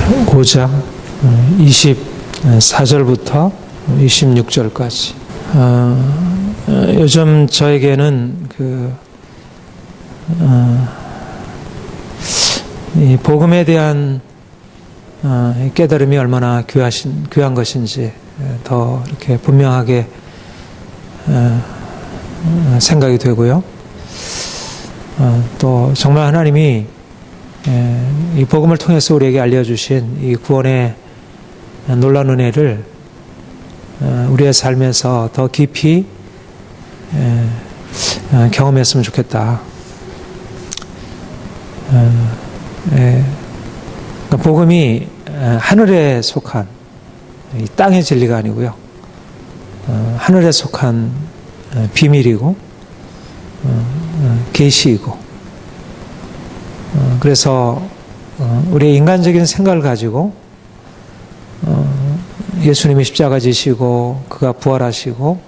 5장 24절부터 26절까지. 요즘 저에게는 이 복음에 대한 깨달음이 얼마나 귀한 것인지 더 이렇게 분명하게 생각이 되고요. 또 정말 하나님이 이 복음을 통해서 우리에게 알려주신 이 구원의 놀라운 은혜를 우리의 삶에서 더 깊이 경험했으면 좋겠다. 복음이 하늘에 속한 이 땅의 진리가 아니고요, 하늘에 속한 비밀이고 계시이고, 그래서 우리의 인간적인 생각을 가지고 예수님이 십자가 지시고 그가 부활하시고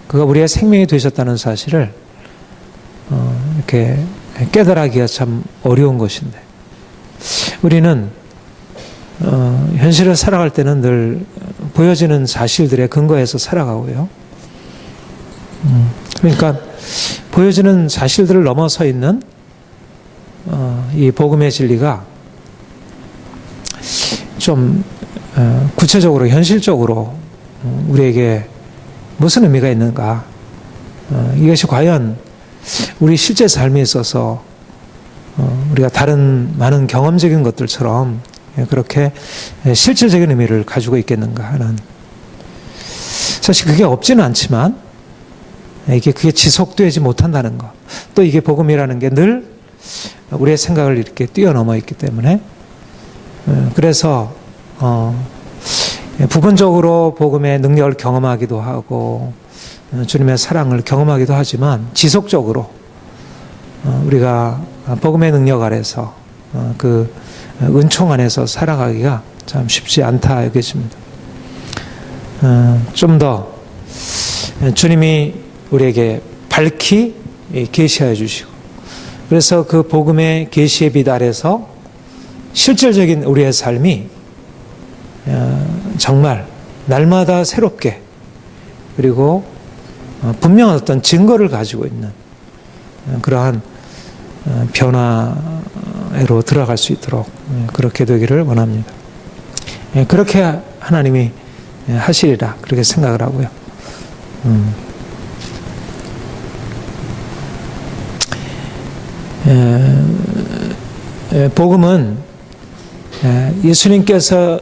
그가 우리의 생명이 되셨다는 사실을 이렇게 깨달아기가 참 어려운 것인데, 우리는 현실을 살아갈 때는 늘 보여지는 사실들에 근거해서 살아가고요. 그러니까 보여지는 사실들을 넘어서 있는 이 복음의 진리가 좀 구체적으로 현실적으로 우리에게 무슨 의미가 있는가, 이것이 과연 우리 실제 삶에 있어서 우리가 다른 많은 경험적인 것들처럼 그렇게 실질적인 의미를 가지고 있겠는가 하는, 사실 그게 없지는 않지만 그게 지속되지 못한다는 것, 또 이게 복음이라는 게 늘 우리의 생각을 이렇게 뛰어넘어 있기 때문에, 그래서 부분적으로 복음의 능력을 경험하기도 하고 주님의 사랑을 경험하기도 하지만, 지속적으로 우리가 복음의 능력 아래서 그 은총 안에서 살아가기가 참 쉽지 않다 여겨집니다. 좀 더 주님이 우리에게 밝히 계시하여 주시고, 그래서 그 복음의 계시의 빛 아래서 실질적인 우리의 삶이 정말 날마다 새롭게, 그리고 분명한 어떤 증거를 가지고 있는 그러한 변화로 들어갈 수 있도록 그렇게 되기를 원합니다. 그렇게 하나님이 하시리라 그렇게 생각을 하고요. 복음은 예수님께서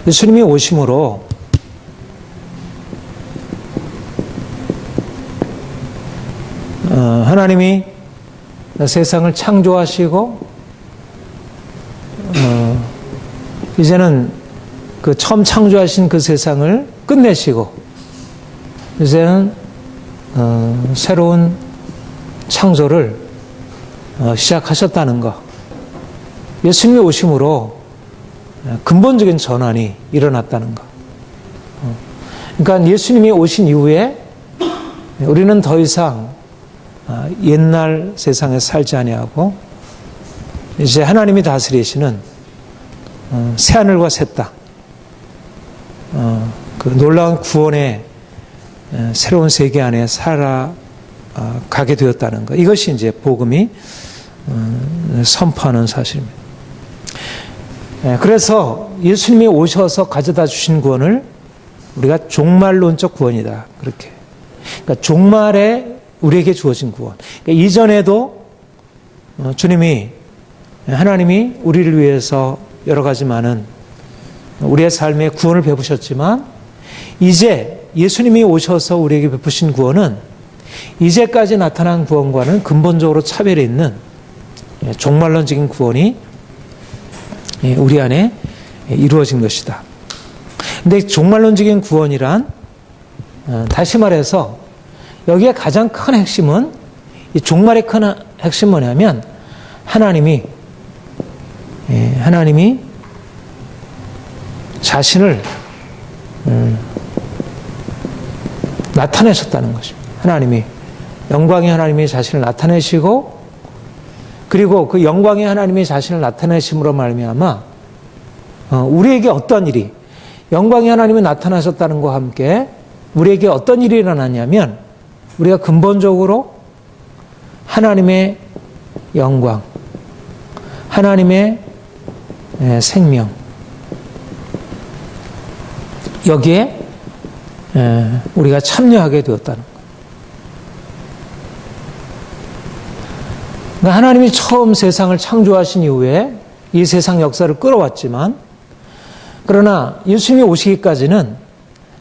예수님이 오심으로 하나님이 세상을 창조하시고 이제는 그 처음 창조하신 그 세상을 끝내시고 이제는 새로운 창조를 시작하셨다는 것, 예수님이 오심으로 근본적인 전환이 일어났다는 것. 그러니까 예수님이 오신 이후에 우리는 더 이상 옛날 세상에 살지 아니하고 이제 하나님이 다스리시는 새하늘과 새 땅, 그 놀라운 구원의 새로운 세계 안에 살아가게 되었다는 것, 이것이 이제 복음이 선포하는 사실입니다. 그래서 예수님이 오셔서 가져다 주신 구원을 우리가 종말론적 구원이다, 그렇게. 그러니까 종말에 우리에게 주어진 구원. 그러니까 이전에도 하나님이 우리를 위해서 여러 가지 많은 우리의 삶에 구원을 베푸셨지만, 이제 예수님이 오셔서 우리에게 베푸신 구원은 이제까지 나타난 구원과는 근본적으로 차별이 있는 종말론적인 구원이 우리 안에 이루어진 것이다. 근데 종말론적인 구원이란, 다시 말해서 여기에 가장 큰 핵심은, 이 종말의 큰 핵심은 뭐냐면 하나님이 자신을 나타내셨다는 것입니다. 영광의 하나님이 자신을 나타내시고 그리고 그 영광의 하나님이 자신을 나타내심으로 말미암아 우리에게 어떤 일이, 영광의 하나님이 나타나셨다는 것과 함께 우리에게 어떤 일이 일어나냐면, 우리가 근본적으로 하나님의 영광, 하나님의 생명, 여기에 우리가 참여하게 되었다는 것. 그러니까 하나님이 처음 세상을 창조하신 이후에 이 세상 역사를 끌어왔지만, 그러나 예수님이 오시기까지는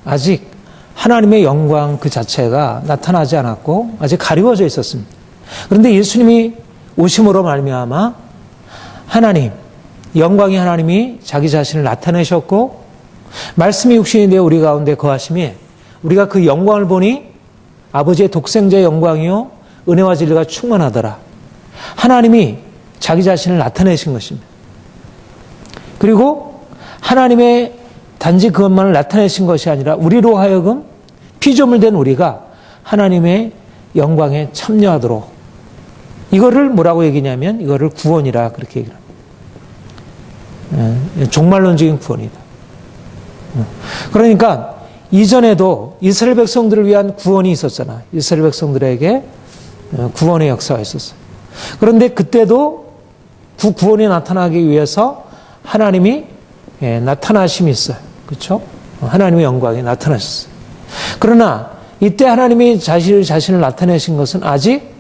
아직 하나님의 영광 그 자체가 나타나지 않았고 아직 가리워져 있었습니다. 그런데 예수님이 오심으로 말미암아 하나님, 영광의 하나님이 자기 자신을 나타내셨고, 말씀이 육신이 되어 우리 가운데 거하심에 우리가 그 영광을 보니 아버지의 독생자의 영광이요 은혜와 진리가 충만하더라. 하나님이 자기 자신을 나타내신 것입니다. 그리고 하나님의 단지 그것만을 나타내신 것이 아니라 우리로 하여금 피조물 된 우리가 하나님의 영광에 참여하도록, 이거를 뭐라고 얘기냐면 이거를 구원이라 그렇게 얘기합니다. 종말론적인 구원이다. 그러니까 이전에도 이스라엘 백성들을 위한 구원이 있었잖아. 이스라엘 백성들에게 구원의 역사가 있었어요. 그런데 그때도 그 구원이 나타나기 위해서 하나님이 나타나심이 있어요. 그렇죠? 하나님의 영광이 나타나셨어요. 그러나 이때 하나님이 자신을 나타내신 것은 아직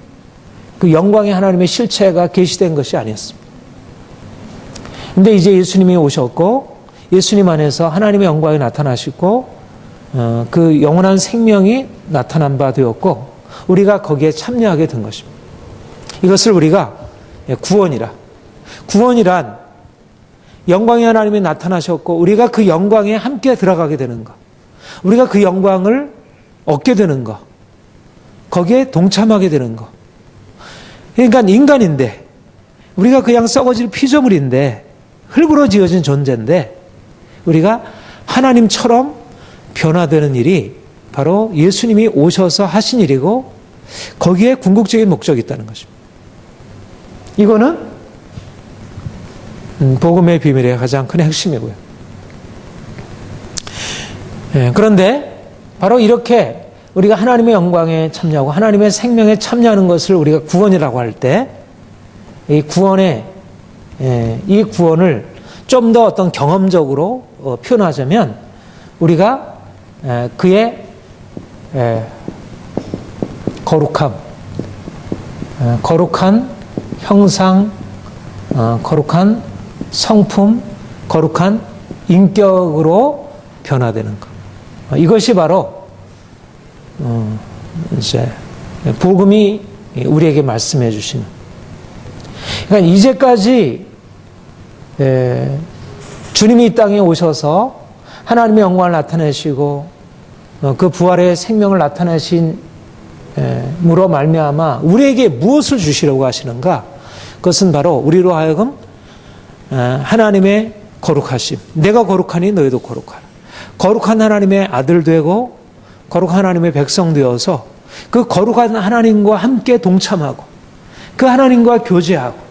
그 영광의 하나님의 실체가 계시된 것이 아니었습니다. 근데 이제 예수님이 오셨고 예수님 안에서 하나님의 영광이 나타나시고 그 영원한 생명이 나타난 바 되었고 우리가 거기에 참여하게 된 것입니다. 이것을 우리가 구원이라, 구원이란 영광의 하나님이 나타나셨고 우리가 그 영광에 함께 들어가게 되는 것, 우리가 그 영광을 얻게 되는 것, 거기에 동참하게 되는 것. 그러니까 인간인데 우리가 그냥 썩어질 피조물인데 흙으로 지어진 존재인데 우리가 하나님처럼 변화되는 일이 바로 예수님이 오셔서 하신 일이고 거기에 궁극적인 목적이 있다는 것입니다. 이거는 복음의 비밀의 가장 큰 핵심이고요. 그런데 바로 이렇게 우리가 하나님의 영광에 참여하고 하나님의 생명에 참여하는 것을 우리가 구원이라고 할 때 이 구원을 좀 더 어떤 경험적으로 표현하자면 우리가 그의 거룩함, 거룩한 형상, 거룩한 성품, 거룩한 인격으로 변화되는 것. 이것이 바로 이제 복음이 우리에게 말씀해 주시는. 그러니까 이제까지 주님이 이 땅에 오셔서 하나님의 영광을 나타내시고 그 부활의 생명을 나타내신 무로 말미암아 우리에게 무엇을 주시려고 하시는가? 그것은 바로 우리로 하여금 하나님의 거룩하심, 내가 거룩하니 너희도 거룩하라. 거룩한 하나님의 아들 되고 거룩한 하나님의 백성 되어서 그 거룩한 하나님과 함께 동참하고 그 하나님과 교제하고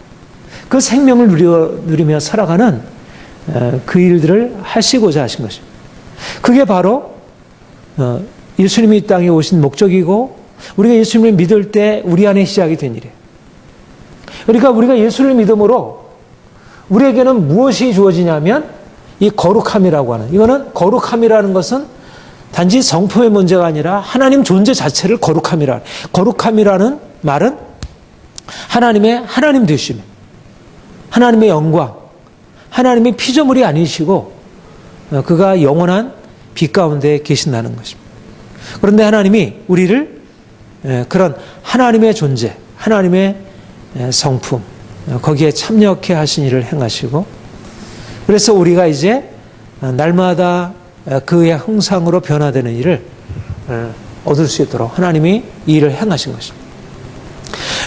그 생명을 누리며 살아가는 그 일들을 하시고자 하신 것입니다. 그게 바로 예수님이 이 땅에 오신 목적이고 우리가 예수님을 믿을 때 우리 안에 시작이 된 일이에요. 그러니까 우리가 예수를 믿음으로 우리에게는 무엇이 주어지냐면 이 거룩함이라고 하는, 이거는 거룩함이라는 것은 단지 성품의 문제가 아니라 하나님 존재 자체를 거룩함이라는 말은 하나님의 하나님 되심, 하나님의 영광, 하나님의 피조물이 아니시고 그가 영원한 빛 가운데 계신다는 것입니다. 그런데 하나님이 우리를 그런 하나님의 존재, 하나님의 성품, 거기에 참여케 하신 일을 행하시고, 그래서 우리가 이제 날마다 그의 형상으로 변화되는 일을 얻을 수 있도록 하나님이 이 일을 행하신 것입니다.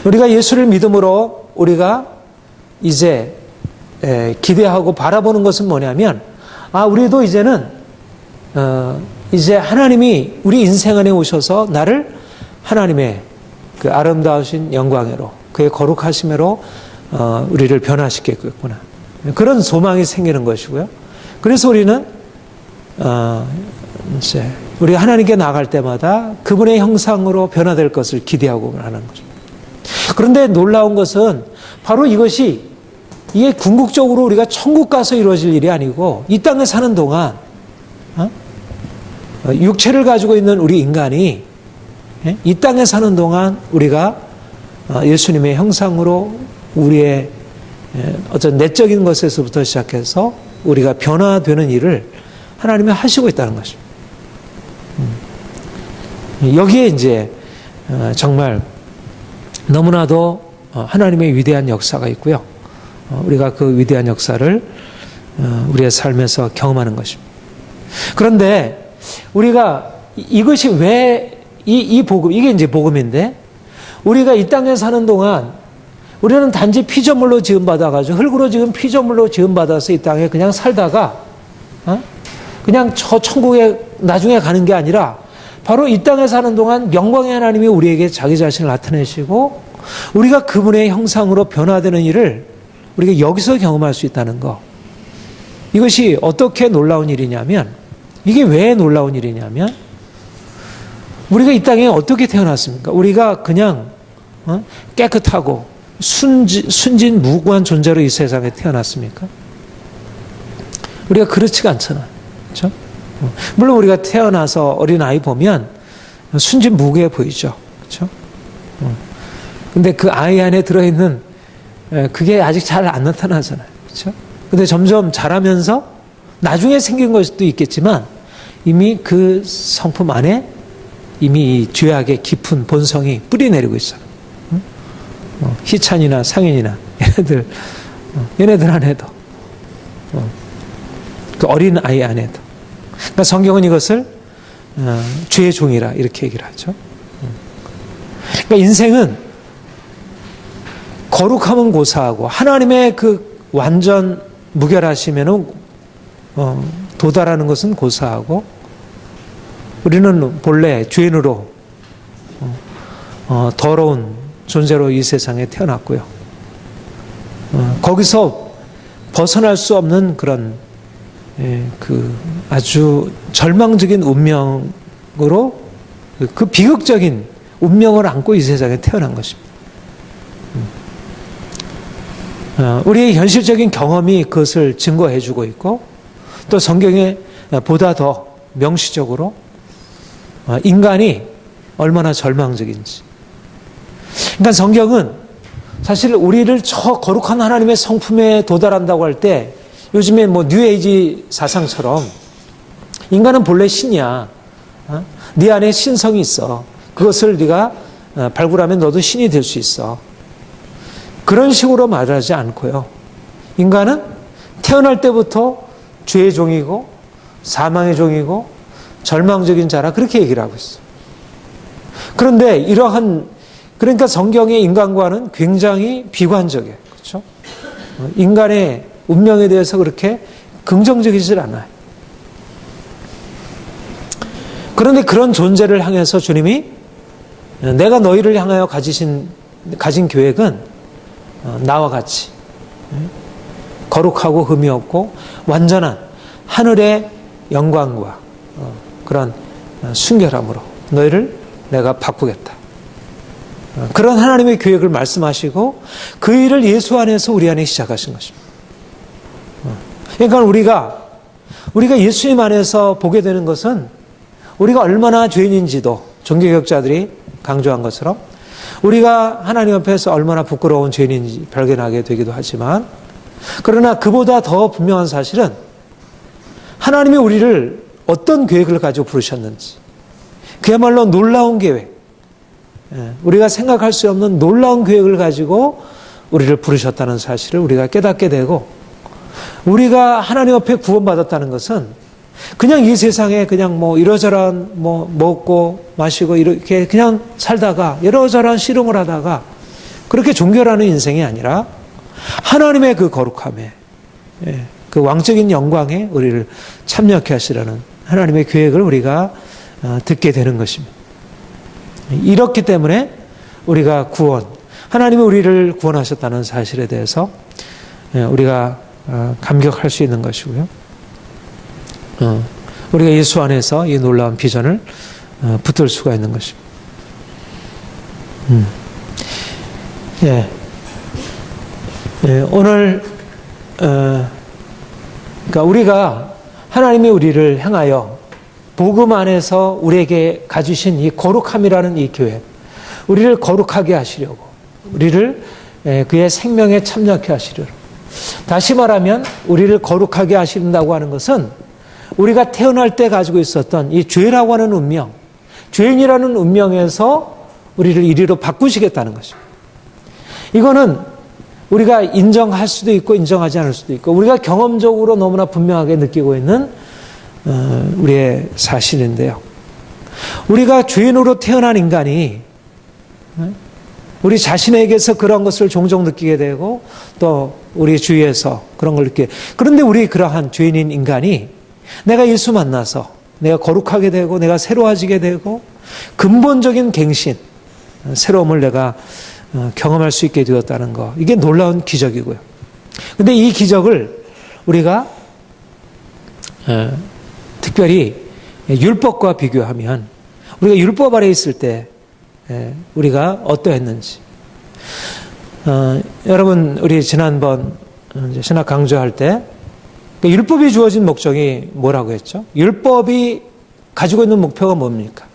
우리가 예수를 믿음으로 우리가 이제 기대하고 바라보는 것은 뭐냐면, 우리도 이제는 이제 하나님이 우리 인생 안에 오셔서 나를 하나님의 그 아름다우신 영광으로, 그의 거룩하심으로 우리를 변화시켰구나. 그런 소망이 생기는 것이고요. 그래서 우리는 이제 우리 하나님께 나아갈 때마다 그분의 형상으로 변화될 것을 기대하고 하는 거죠. 그런데 놀라운 것은 바로 이게 궁극적으로 우리가 천국 가서 이루어질 일이 아니고 이 땅에 사는 동안 육체를 가지고 있는 우리 인간이 이 땅에 사는 동안 우리가 예수님의 형상으로 우리의 어떤 내적인 것에서부터 시작해서 우리가 변화되는 일을 하나님이 하시고 있다는 것입니다. 여기에 이제 정말 너무나도 하나님의 위대한 역사가 있고요. 우리가 그 위대한 역사를 우리의 삶에서 경험하는 것입니다. 그런데 우리가 이것이 왜 이 복음, 이게 이제 복음인데 우리가 이 땅에 사는 동안 우리는 단지 피조물로 지음받아가지고 흙으로 지은 피조물로 지음받아서 이 땅에 그냥 살다가 그냥 저 천국에 나중에 가는 게 아니라 바로 이 땅에 사는 동안 영광의 하나님이 우리에게 자기 자신을 나타내시고 우리가 그분의 형상으로 변화되는 일을 우리가 여기서 경험할 수 있다는 거. 이것이 어떻게 놀라운 일이냐면 이게 왜 놀라운 일이냐면 우리가 이 땅에 어떻게 태어났습니까? 우리가 그냥 깨끗하고 순진 무고한 존재로 이 세상에 태어났습니까? 우리가 그렇지가 않잖아요. 그렇죠? 물론 우리가 태어나서 어린아이 보면 순진 무구해 보이죠. 그렇죠? 근데 그 아이 안에 들어있는 그게 아직 잘 안 나타나잖아요. 그렇죠? 근데 점점 자라면서 나중에 생긴 걸 수도 있겠지만 이미 그 성품 안에 이미 이 죄악의 깊은 본성이 뿌리내리고 있어요. 희찬이나 상현이나 얘네들 안에도 그 어린 아이 안에도. 그러니까 성경은 이것을 죄의 종이라 이렇게 얘기를 하죠. 그러니까 인생은 거룩함은 고사하고 하나님의 그 완전 무결하시면은 도달하는 것은 고사하고 우리는 본래 죄인으로 더러운 존재로 이 세상에 태어났고요. 거기서 벗어날 수 없는 그런 그 아주 절망적인 운명으로 그 비극적인 운명을 안고 이 세상에 태어난 것입니다. 우리의 현실적인 경험이 그것을 증거해주고 있고 또 성경에 보다 더 명시적으로 인간이 얼마나 절망적인지. 그러니까 성경은 사실 우리를 저 거룩한 하나님의 성품에 도달한다고 할 때 요즘에 뭐 뉴에이지 사상처럼 인간은 본래 신이야. 네 안에 신성이 있어. 그것을 네가 발굴하면 너도 신이 될 수 있어. 그런 식으로 말하지 않고요. 인간은 태어날 때부터 죄의 종이고 사망의 종이고 절망적인 자라 그렇게 얘기를 하고 있어요. 그런데 그러니까 성경의 인간과는 굉장히 비관적이에요. 그렇죠? 인간의 운명에 대해서 그렇게 긍정적이질 않아요. 그런데 그런 존재를 향해서 주님이 내가 너희를 향하여 가진 계획은 나와 같이 거룩하고 흠이 없고 완전한 하늘의 영광과 그런 순결함으로 너희를 내가 바꾸겠다. 그런 하나님의 계획을 말씀하시고 그 일을 예수 안에서 우리 안에 시작하신 것입니다. 그러니까 우리가 예수님 안에서 보게 되는 것은 우리가 얼마나 죄인인지도 종교개혁자들이 강조한 것처럼 우리가 하나님 앞에서 얼마나 부끄러운 죄인인지 발견하게 되기도 하지만 그러나 그보다 더 분명한 사실은 하나님이 우리를 어떤 계획을 가지고 부르셨는지 그야말로 놀라운 계획, 우리가 생각할 수 없는 놀라운 계획을 가지고 우리를 부르셨다는 사실을 우리가 깨닫게 되고 우리가 하나님 앞에 구원받았다는 것은 그냥 이 세상에 그냥 뭐 이러저러한 뭐 먹고 마시고 이렇게 그냥 살다가 이러저러한 씨름을 하다가 그렇게 종교라는 인생이 아니라 하나님의 그 거룩함에 그 왕적인 영광에 우리를 참여케 하시라는 하나님의 계획을 우리가 듣게 되는 것입니다. 이렇기 때문에 우리가 구원, 하나님이 우리를 구원하셨다는 사실에 대해서 우리가 감격할 수 있는 것이고요. 우리가 예수 안에서 이 놀라운 비전을 붙들 수가 있는 것입니다. 오늘 그러니까 우리가 하나님이 우리를 향하여 복음 안에서 우리에게 가지신 이 거룩함이라는 이 계획, 우리를 거룩하게 하시려고, 우리를 그의 생명에 참여하게 하시려고. 다시 말하면 우리를 거룩하게 하신다고 하는 것은 우리가 태어날 때 가지고 있었던 이 죄라고 하는 운명, 죄인이라는 운명에서 우리를 이리로 바꾸시겠다는 것입니다. 이거는 우리가 인정할 수도 있고 인정하지 않을 수도 있고 우리가 경험적으로 너무나 분명하게 느끼고 있는 우리의 사실인데요. 우리가 죄인으로 태어난 인간이 우리 자신에게서 그런 것을 종종 느끼게 되고 또 우리 주위에서 그런 걸 느끼게. 그런데 우리 그러한 죄인인 인간이 내가 예수 만나서 내가 거룩하게 되고 내가 새로워지게 되고 근본적인 갱신, 새로움을 내가 경험할 수 있게 되었다는 것. 이게 놀라운 기적이고요. 근데 이 기적을 우리가 특별히 율법과 비교하면 우리가 율법 아래 있을 때 우리가 어떠했는지. 여러분, 우리 지난번 신학 강조할 때 율법이 주어진 목적이 뭐라고 했죠? 율법이 가지고 있는 목표가 뭡니까?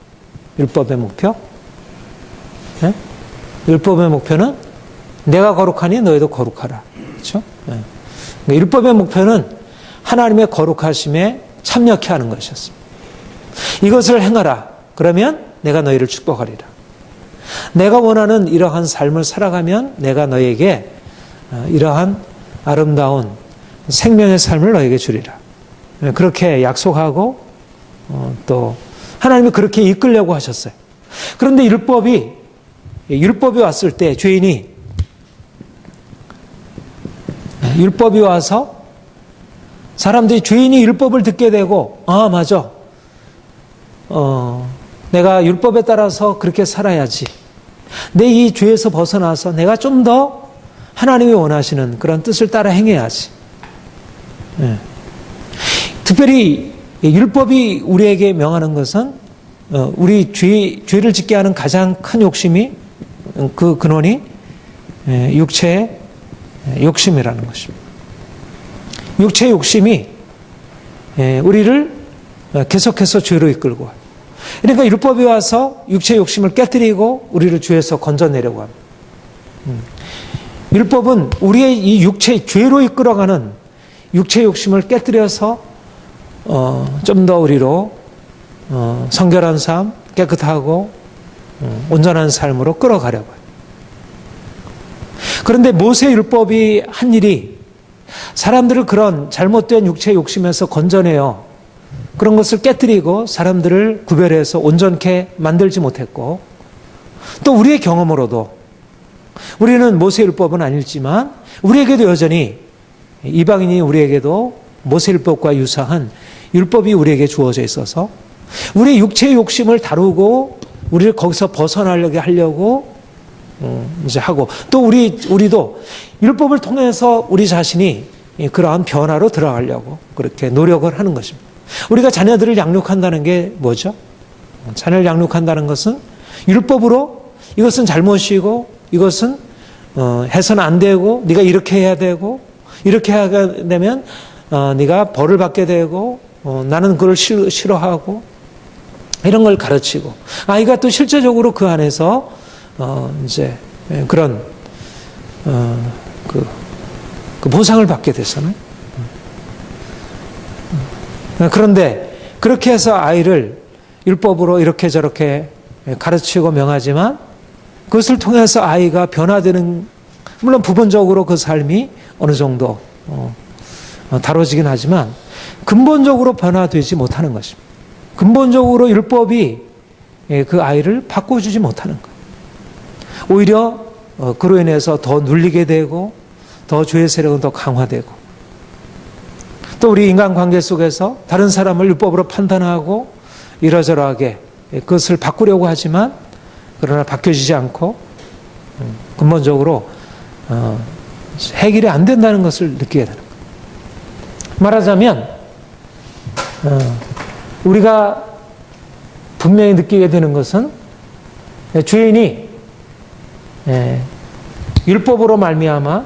율법의 목표? 네? 율법의 목표는 내가 거룩하니 너희도 거룩하라. 그렇죠? 네. 율법의 목표는 하나님의 거룩하심에 참여케 하는 것이었습니다. 이것을 행하라. 그러면 내가 너희를 축복하리라. 내가 원하는 이러한 삶을 살아가면 내가 너에게 이러한 아름다운 생명의 삶을 너에게 주리라. 그렇게 약속하고 또 하나님이 그렇게 이끌려고 하셨어요. 그런데 율법이 왔을 때 죄인이 율법이 와서 사람들이 죄인이 율법을 듣게 되고 아 맞아 내가 율법에 따라서 그렇게 살아야지. 내 이 죄에서 벗어나서 내가 좀 더 하나님이 원하시는 그런 뜻을 따라 행해야지. 네. 특별히 율법이 우리에게 명하는 것은 우리 죄를 짓게 하는 가장 큰 욕심이 그 근원이 육체의 욕심이라는 것입니다. 육체의 욕심이 우리를 계속해서 죄로 이끌고 와요. 그러니까 율법이 와서 육체의 욕심을 깨뜨리고 우리를 죄에서 건져내려고 합니다. 율법은 우리의 이 육체의 죄로 이끌어가는 육체의 욕심을 깨뜨려서 좀 더 우리로 성결한 삶, 깨끗하고 온전한 삶으로 끌어가려고 해요. 그런데 모세 율법이 한 일이 사람들을 그런 잘못된 육체의 욕심에서 건져내어 그런 것을 깨뜨리고 사람들을 구별해서 온전케 만들지 못했고 또 우리의 경험으로도 우리는 모세 율법은 아니지만 우리에게도 여전히 이방인이 우리에게도 모세 율법과 유사한 율법이 우리에게 주어져 있어서 우리의 육체의 욕심을 다루고 우리를 거기서 벗어나려고 하려고 이제 하고 또 우리도 율법을 통해서 우리 자신이 그러한 변화로 들어가려고 그렇게 노력을 하는 것입니다. 우리가 자녀들을 양육한다는 게 뭐죠? 자녀를 양육한다는 것은 율법으로 이것은 잘못이고 이것은 해서는 안 되고 네가 이렇게 해야 되고 이렇게 하게 되면 네가 벌을 받게 되고 나는 그걸 싫어하고 이런 걸 가르치고 아이가 또 실제적으로 그 안에서 이제 그런 그 보상을 받게 되잖아요. 그런데 그렇게 해서 아이를 율법으로 이렇게 저렇게 가르치고 명하지만 그것을 통해서 아이가 변화되는 물론 부분적으로 그 삶이 어느 정도 다뤄지긴 하지만 근본적으로 변화되지 못하는 것입니다. 근본적으로 율법이 그 아이를 바꿔주지 못하는 거예요. 오히려 그로 인해서 더 눌리게 되고 더 죄의 세력은 더 강화되고 또 우리 인간관계 속에서 다른 사람을 율법으로 판단하고 이러저러하게 그것을 바꾸려고 하지만 그러나 바뀌어지지 않고 근본적으로 해결이 안 된다는 것을 느끼게 되는 거예요. 말하자면 우리가 분명히 느끼게 되는 것은 죄인이 율법으로 말미암아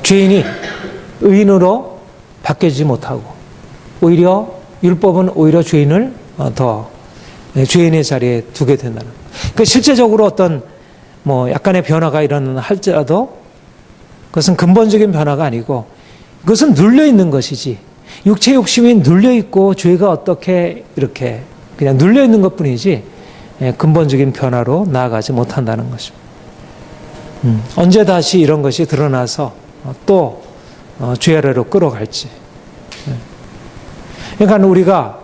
죄인이 의인으로 바뀌지 못하고 오히려 율법은 오히려 죄인을 더 죄인의 자리에 두게 된다는 거예요. 그러니까 실제적으로 어떤 약간의 변화가 일어나는 할지라도 그것은 근본적인 변화가 아니고 그것은 눌려 있는 것이지 육체 욕심이 눌려 있고 죄가 어떻게 이렇게 그냥 눌려 있는 것뿐이지 근본적인 변화로 나아가지 못한다는 것입니다. 언제 다시 이런 것이 드러나서 또 죄 아래로 끌어갈지. 그러니까 우리가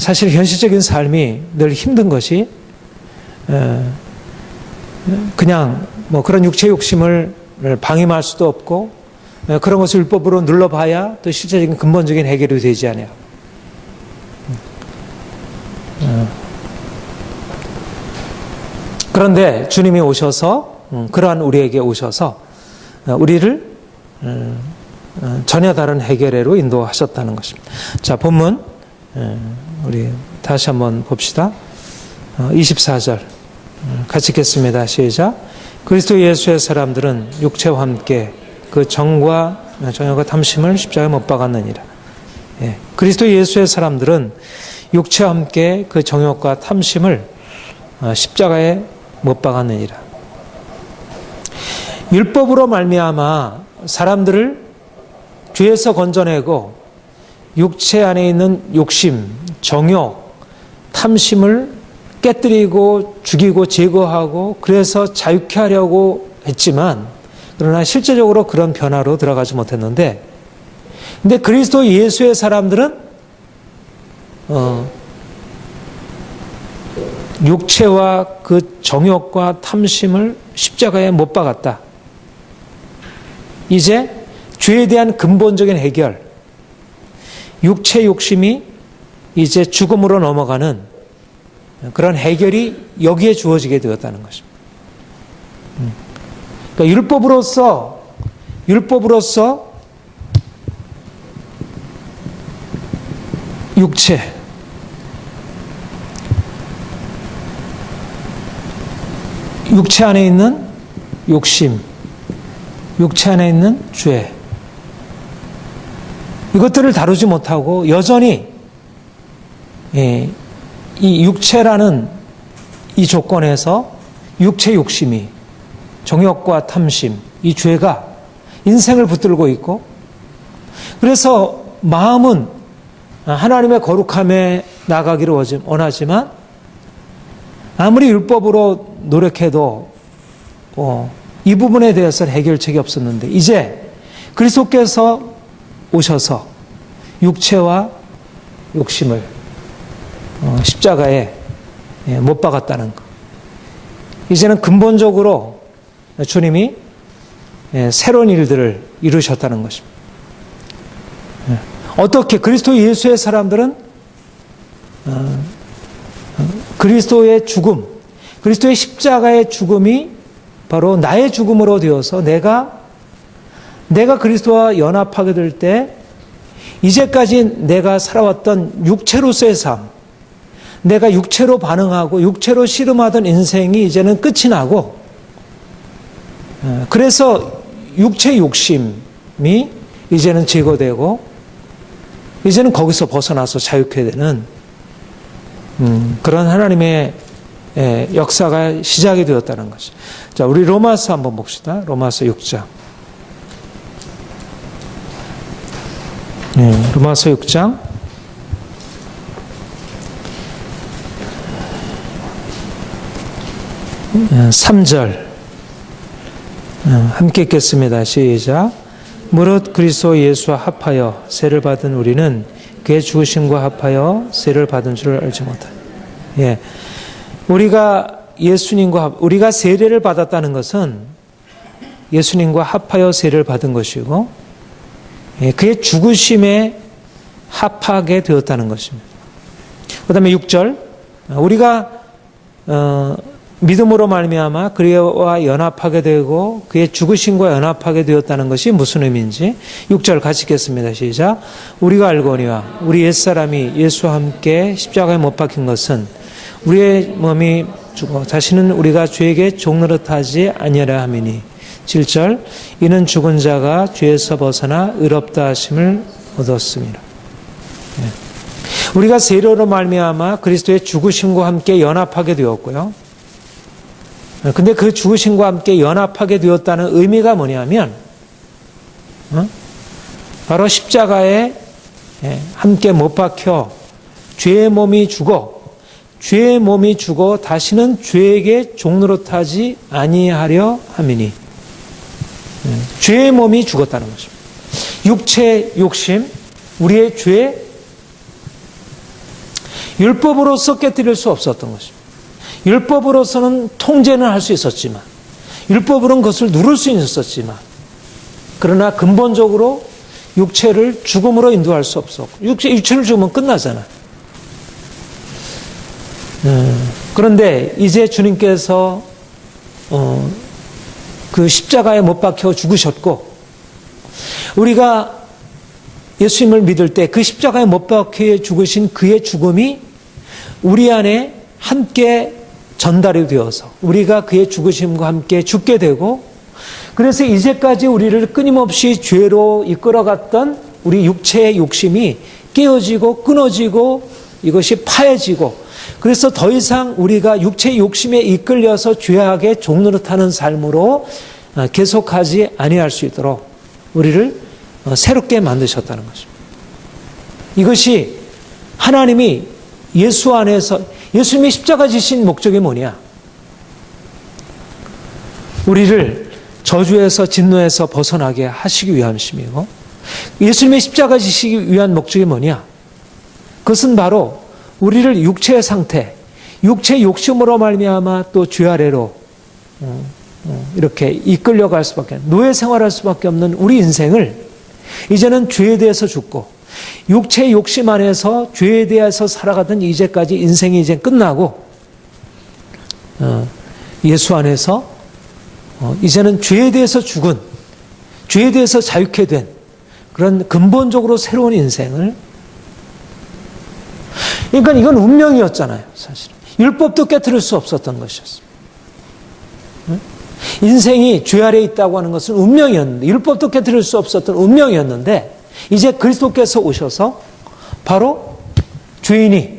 사실 현실적인 삶이 늘 힘든 것이 그냥 그런 육체 욕심을 방임할 수도 없고 그런 것을 율법으로 눌러봐야 또 실제적인 근본적인 해결이 되지 않아요. 그런데 주님이 오셔서 그러한 우리에게 오셔서 우리를 전혀 다른 해결례로 인도하셨다는 것입니다. 자, 본문 우리 다시 한번 봅시다. 24절 같이 읽겠습니다. 시작. 그리스도 예수의 사람들은 육체와 함께 그 정과 탐심을 십자가에 못 박았느니라. 그리스도 예수의 사람들은 육체와 함께 그 정욕과 탐심을 십자가에 못 박았느니라. 율법으로 말미암아 사람들을 죄에서 건져내고 육체 안에 있는 욕심, 정욕, 탐심을 깨뜨리고 죽이고 제거하고 그래서 자유케 하려고 했지만 그러나 실제적으로 그런 변화로 들어가지 못했는데 근데 그리스도 예수의 사람들은 육체와 그 정욕과 탐심을 십자가에 못 박았다. 이제 죄에 대한 근본적인 해결, 육체 욕심이 이제 죽음으로 넘어가는 그런 해결이 여기에 주어지게 되었다는 것입니다. 그러니까 율법으로서 육체 안에 있는 욕심, 육체 안에 있는 죄, 이것들을 다루지 못하고 여전히 이 육체라는 이 조건에서 육체 욕심이 정욕과 탐심, 이 죄가 인생을 붙들고 있고 그래서 마음은 하나님의 거룩함에 나가기를 원하지만 아무리 율법으로 노력해도 이 부분에 대해서는 해결책이 없었는데 이제 그리스도께서 오셔서 육체와 욕심을 십자가에 못 박았다는 것. 이제는 근본적으로 주님이 새로운 일들을 이루셨다는 것입니다. 어떻게 그리스도 예수의 사람들은 그리스도의 죽음, 그리스도의 십자가의 죽음이 바로 나의 죽음으로 되어서 내가 그리스도와 연합하게 될 때 이제까지 내가 살아왔던 육체로서의 삶, 내가 육체로 반응하고 육체로 씨름하던 인생이 이제는 끝이 나고 그래서 육체 욕심이 이제는 제거되고 이제는 거기서 벗어나서 자유케 되는 그런 하나님의 역사가 시작이 되었다는 것이죠. 자, 우리 로마서 한번 봅시다. 로마서 6장. 로마서 6장. 3절. 함께 읽겠습니다. 시작. 무릇 그리스도 예수와 합하여 세를 받은 우리는 그의 죽으심과 합하여 세를 받은 줄 알지 못하니. 우리가 세례를 받았다는 것은 예수님과 합하여 세례를 받은 것이고 그의 죽으심에 합하게 되었다는 것입니다. 그 다음에 6절 우리가 믿음으로 말미암아 그와 연합하게 되고 그의 죽으심과 연합하게 되었다는 것이 무슨 의미인지 6절 같이 읽겠습니다. 시작. 우리가 알거니와 우리 옛사람이 예수와 함께 십자가에 못 박힌 것은 우리의 몸이 죽어 다시는 우리가 죄에게 종노릇하지 아니하려 함이니 7절 이는 죽은 자가 죄에서 벗어나 의롭다 하심을 얻었습니다. 우리가 세례로 말미암아 그리스도의 죽으심과 함께 연합하게 되었고요. 근데 그 죽으심과 함께 연합하게 되었다는 의미가 뭐냐면 바로 십자가에 함께 못 박혀 죄의 몸이 죽어 다시는 죄에게 종노릇하지 아니하려 함이니 죄의 몸이 죽었다는 것입니다. 육체 욕심, 우리의 죄, 율법으로서 깨뜨릴 수 없었던 것입니다. 율법으로서는 통제는 할 수 있었지만, 율법으로는 그것을 누를 수 있었지만, 그러나 근본적으로 육체를 죽음으로 인도할 수 없었고, 육체를 죽으면 끝나잖아요. 그런데 이제 주님께서 그 십자가에 못 박혀 죽으셨고, 우리가 예수님을 믿을 때 그 십자가에 못 박혀 죽으신 그의 죽음이 우리 안에 함께 전달이 되어서 우리가 그의 죽으심과 함께 죽게 되고, 그래서 이제까지 우리를 끊임없이 죄로 이끌어갔던 우리 육체의 욕심이 깨어지고 끊어지고 이것이 파해지고, 그래서 더 이상 우리가 육체의 욕심에 이끌려서 죄악에 종노릇하는 삶으로 계속하지 아니할 수 있도록 우리를 새롭게 만드셨다는 것입니다. 이것이 하나님이 예수 안에서, 예수님이 십자가 지신 목적이 뭐냐? 우리를 저주에서 진노에서 벗어나게 하시기 위함이고, 예수님의 십자가 지시기 위한 목적이 뭐냐? 그것은 바로 우리를 육체의 상태, 육체의 욕심으로 말미암아 또 죄 아래로 이렇게 이끌려갈 수밖에, 노예 생활할 수밖에 없는 우리 인생을 이제는 죄에 대해서 죽고 육체의 욕심 안에서 죄에 대해서 살아가던 이제까지 인생이 이제 끝나고 예수 안에서 이제는 죄에 대해서 죽은, 죄에 대해서 자유케 된 그런 근본적으로 새로운 인생을, 그러니까 이건 운명이었잖아요. 사실은 율법도 깨트릴 수 없었던 것이었습니다. 인생이 죄 아래에 있다고 하는 것은 운명이었는데, 율법도 깨트릴 수 없었던 운명이었는데, 이제 그리스도께서 오셔서 바로 죄인이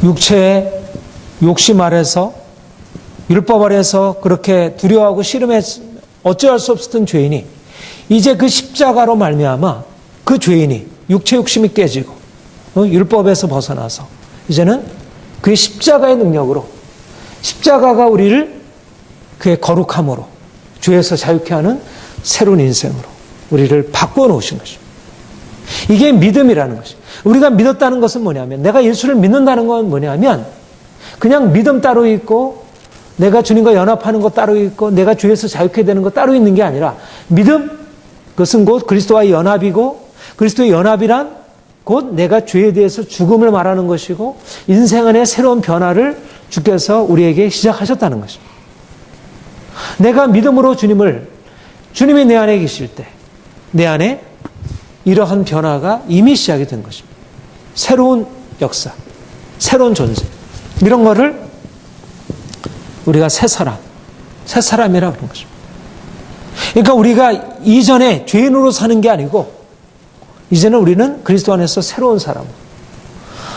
육체의 욕심 아래서, 율법 아래서 그렇게 두려워하고 씨름해 어찌할 수 없었던 죄인이 이제 그 십자가로 말미암아 그 죄인이 육체 욕심이 깨지고 율법에서 벗어나서 이제는 그의 십자가의 능력으로, 십자가가 우리를 그의 거룩함으로 죄에서 자유케 하는 새로운 인생으로 우리를 바꿔놓으신 것입니다. 이게 믿음이라는 것입니다. 우리가 믿었다는 것은 뭐냐면, 내가 예수를 믿는다는 건 뭐냐면 그냥 믿음 따로 있고 내가 주님과 연합하는 것 따로 있고 내가 죄에서 자유케 되는 것 따로 있는 게 아니라, 믿음, 그것은 곧 그리스도와의 연합이고, 그리스도의 연합이란 곧 내가 죄에 대해서 죽음을 말하는 것이고, 인생 안에 새로운 변화를 주께서 우리에게 시작하셨다는 것입니다. 내가 믿음으로 주님이 내 안에 계실 때 내 안에 이러한 변화가 이미 시작이 된 것입니다. 새로운 역사, 새로운 존재, 이런 거를 우리가 새 사람이라고 하는 것입니다. 그러니까 우리가 이전에 죄인으로 사는 게 아니고 이제는 우리는 그리스도 안에서 새로운 사람으로,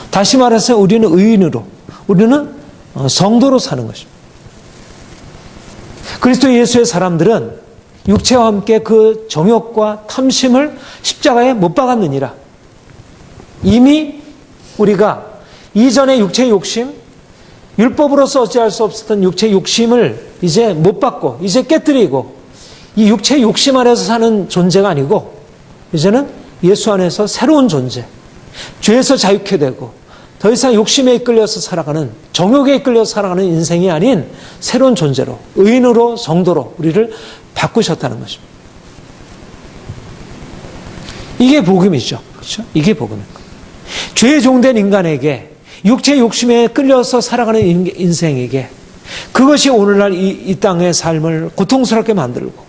다시 말해서 우리는 의인으로, 우리는 성도로 사는 것입니다. 그리스도 예수의 사람들은 육체와 함께 그 정욕과 탐심을 십자가에 못 박았느니라. 이미 우리가 이전의 육체의 욕심, 율법으로서 어찌할 수 없었던 육체의 욕심을 이제 못 받고 이제 깨뜨리고, 이 육체의 욕심 안에서 사는 존재가 아니고 이제는 예수 안에서 새로운 존재, 죄에서 자유케 되고 더 이상 욕심에 이끌려서 살아가는, 정욕에 이끌려서 살아가는 인생이 아닌 새로운 존재로, 의인으로, 성도로 우리를 바꾸셨다는 것입니다. 이게 복음이죠. 그렇죠? 이게 복음입니다. 죄의 종된 인간에게, 육체의 욕심에 끌려서 살아가는 인생에게, 그것이 오늘날 이 땅의 삶을 고통스럽게 만들고,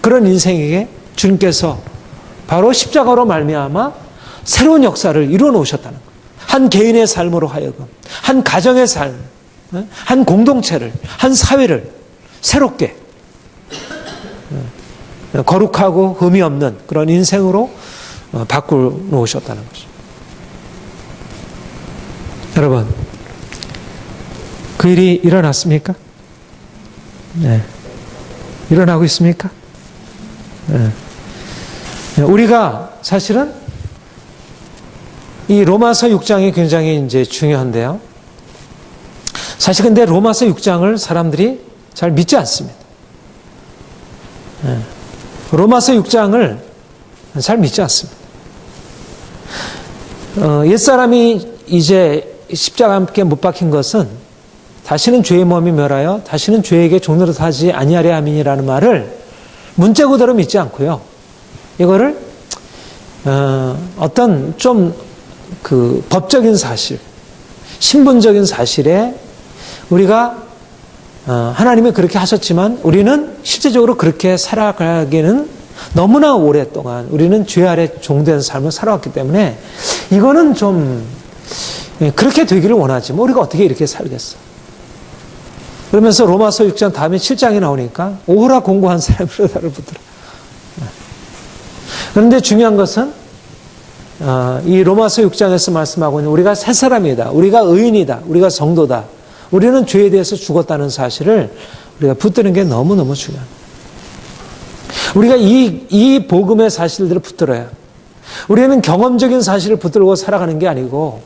그런 인생에게 주님께서 바로 십자가로 말미암아 새로운 역사를 이루어 놓으셨다는 거예요. 한 개인의 삶으로 하여금, 한 가정의 삶, 한 공동체를, 한 사회를 새롭게 거룩하고 흠이 없는 그런 인생으로 바꾸어 놓으셨다는 거죠. 여러분, 그 일이 일어났습니까? 네. 일어나고 있습니까? 네. 우리가 사실은 이 로마서 6장이 굉장히 이제 중요한데요. 사실 근데 로마서 6장을 사람들이 잘 믿지 않습니다. 네. 로마서 6장을 잘 믿지 않습니다. 옛사람이 이제 십자가에 함께 못 박힌 것은 다시는 죄의 몸이 멸하여 다시는 죄에게 종노릇하지 아니하려 함이니라는 말을 문자 그대로 믿지 않고요. 이거를 어떤 좀 그 법적인 사실, 신분적인 사실에 우리가 하나님이 그렇게 하셨지만 우리는 실제적으로 그렇게 살아가기에는 너무나 오랫동안 우리는 죄 아래 종된 삶을 살아왔기 때문에 이거는 좀 그렇게 되기를 원하지. 뭐 우리가 어떻게 이렇게 살겠어. 그러면서 로마서 6장 다음에 7장이 나오니까 오호라 공고한 사람이 나를 붙들어. 그런데 중요한 것은 이 로마서 6장에서 말씀하고 있는 우리가 새 사람이다. 우리가 의인이다. 우리가 성도다. 우리는 죄에 대해서 죽었다는 사실을 우리가 붙드는 게 너무너무 중요합니다. 우리가 이 복음의 사실들을 붙들어야 우리는 경험적인 사실을 붙들고 살아가는 게 아니고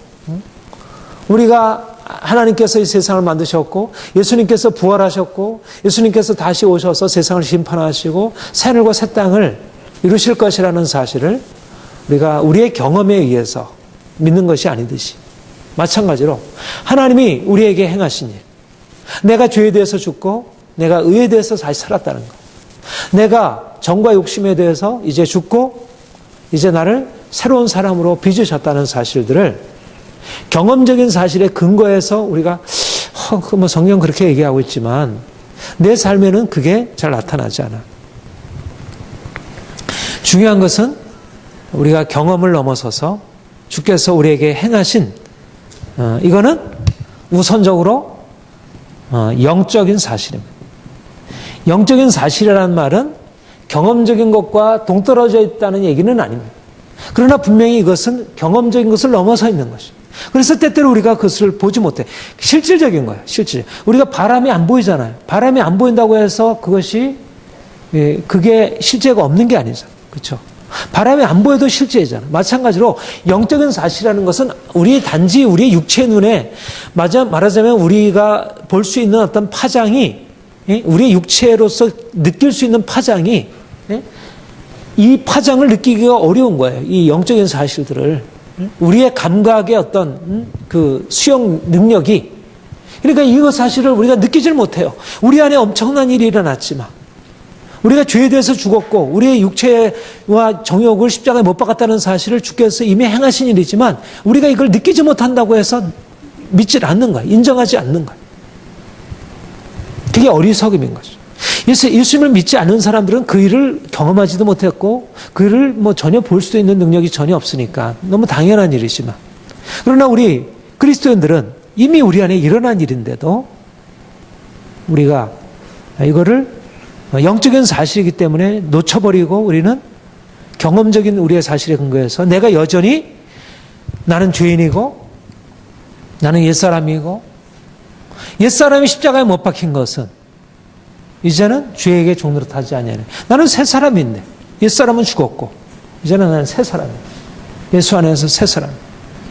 우리가 하나님께서 이 세상을 만드셨고 예수님께서 부활하셨고 예수님께서 다시 오셔서 세상을 심판하시고 새하늘과 새 땅을 이루실 것이라는 사실을 우리가 우리의 경험에 의해서 믿는 것이 아니듯이 마찬가지로 하나님이 우리에게 행하신 일, 내가 죄에 대해서 죽고 내가 의에 대해서 다시 살았다는 것, 내가 정과 욕심에 대해서 이제 죽고 이제 나를 새로운 사람으로 빚으셨다는 사실들을 경험적인 사실에 근거해서 우리가 뭐 성경 그렇게 얘기하고 있지만 내 삶에는 그게 잘 나타나지 않아. 중요한 것은 우리가 경험을 넘어서서 주께서 우리에게 행하신 이거는 우선적으로 영적인 사실입니다. 영적인 사실이라는 말은 경험적인 것과 동떨어져 있다는 얘기는 아닙니다. 그러나 분명히 이것은 경험적인 것을 넘어서 있는 것이죠. 그래서 때때로 우리가 그것을 보지 못해. 실질적인 거예요. 실질. 우리가 바람이 안 보이잖아요. 바람이 안 보인다고 해서 그것이 그게 실제가 없는 게 아니잖아요. 그렇죠? 바람이 안 보여도 실제잖아요. 마찬가지로 영적인 사실이라는 것은 단지 우리의 육체 눈에 말하자면 우리가 볼 수 있는 어떤 파장이 우리의 육체로서 느낄 수 있는 파장이 이 파장을 느끼기가 어려운 거예요. 이 영적인 사실들을 우리의 감각의 어떤 그 수용 능력이 그러니까 이거 사실을 우리가 느끼질 못해요. 우리 안에 엄청난 일이 일어났지만 우리가 죄에 대해서 죽었고 우리의 육체와 정욕을 십자가에 못 박았다는 사실을 주께서 이미 행하신 일이지만 우리가 이걸 느끼지 못한다고 해서 믿질 않는 거예요. 인정하지 않는 거예요. 그게 어리석음인 거죠. 예수님을 믿지 않는 사람들은 그 일을 경험하지도 못했고 그 일을 뭐 전혀 볼 수 있는 능력이 전혀 없으니까 너무 당연한 일이지만 그러나 우리 그리스도인들은 이미 우리 안에 일어난 일인데도 우리가 이거를 영적인 사실이기 때문에 놓쳐버리고 우리는 경험적인 우리의 사실에 근거해서 내가 여전히 나는 죄인이고 나는 옛사람이고 옛사람이 십자가에 못 박힌 것은 이제는 죄에게 종노릇하지 아니하네. 나는 새 사람인데 옛사람은 죽었고 이제는 나는 새 사람이야. 예수 안에서 새 사람.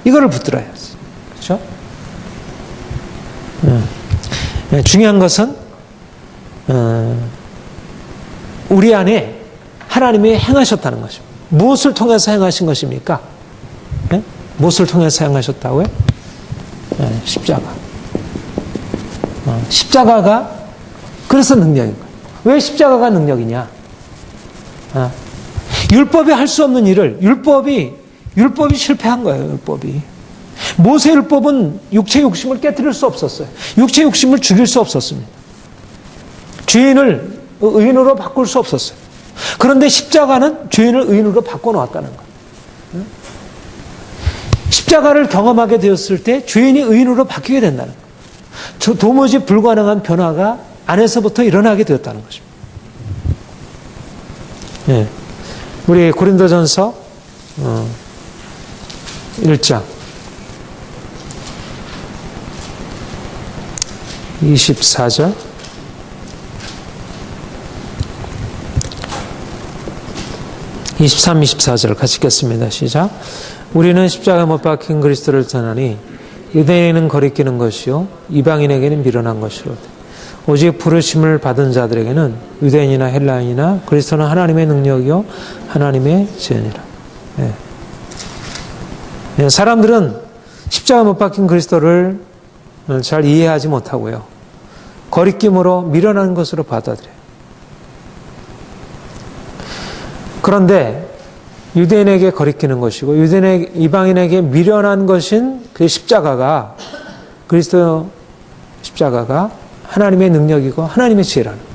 이거를 붙들어야 지. 그렇죠? 중요한 것은 우리 안에 하나님이 행하셨다는 것입니다. 무엇을 통해서 행하신 것입니까? 네? 무엇을 통해서 행하셨다고요? 십자가. 십자가가 그래서 능력인 거예요. 왜 십자가가 능력이냐? 율법이 할 수 없는 일을 율법이 실패한 거예요. 율법이. 모세 율법은 육체 욕심을 깨뜨릴 수 없었어요. 육체 욕심을 죽일 수 없었습니다. 죄인을 의인으로 바꿀 수 없었어요. 그런데 십자가는 죄인을 의인으로 바꿔놓았다는 거예요. 십자가를 경험하게 되었을 때 죄인이 의인으로 바뀌게 된다는 거예요. 도무지 불가능한 변화가 안에서부터 일어나게 되었다는 것입니다. 네. 우리 고린도전서 1장 24절 23, 24절 같이 읽겠습니다. 시작. 우리는 십자가에 못 박힌 그리스도를 전하니 유대인에게는 거리끼는 것이요 이방인에게는 미련한 것이로되 오직 부르심을 받은 자들에게는 유대인이나 헬라인이나 그리스도는 하나님의 능력이요 하나님의 지혜니라. 네. 네, 사람들은 십자가 못 박힌 그리스도를 잘 이해하지 못하고요. 거리낌으로 미련한 것으로 받아들여요. 그런데 유대인에게 거리끼는 것이고 이방인에게 미련한 것인 그 십자가가 그리스도 십자가가 하나님의 능력이고 하나님의 지혜라는 거예요.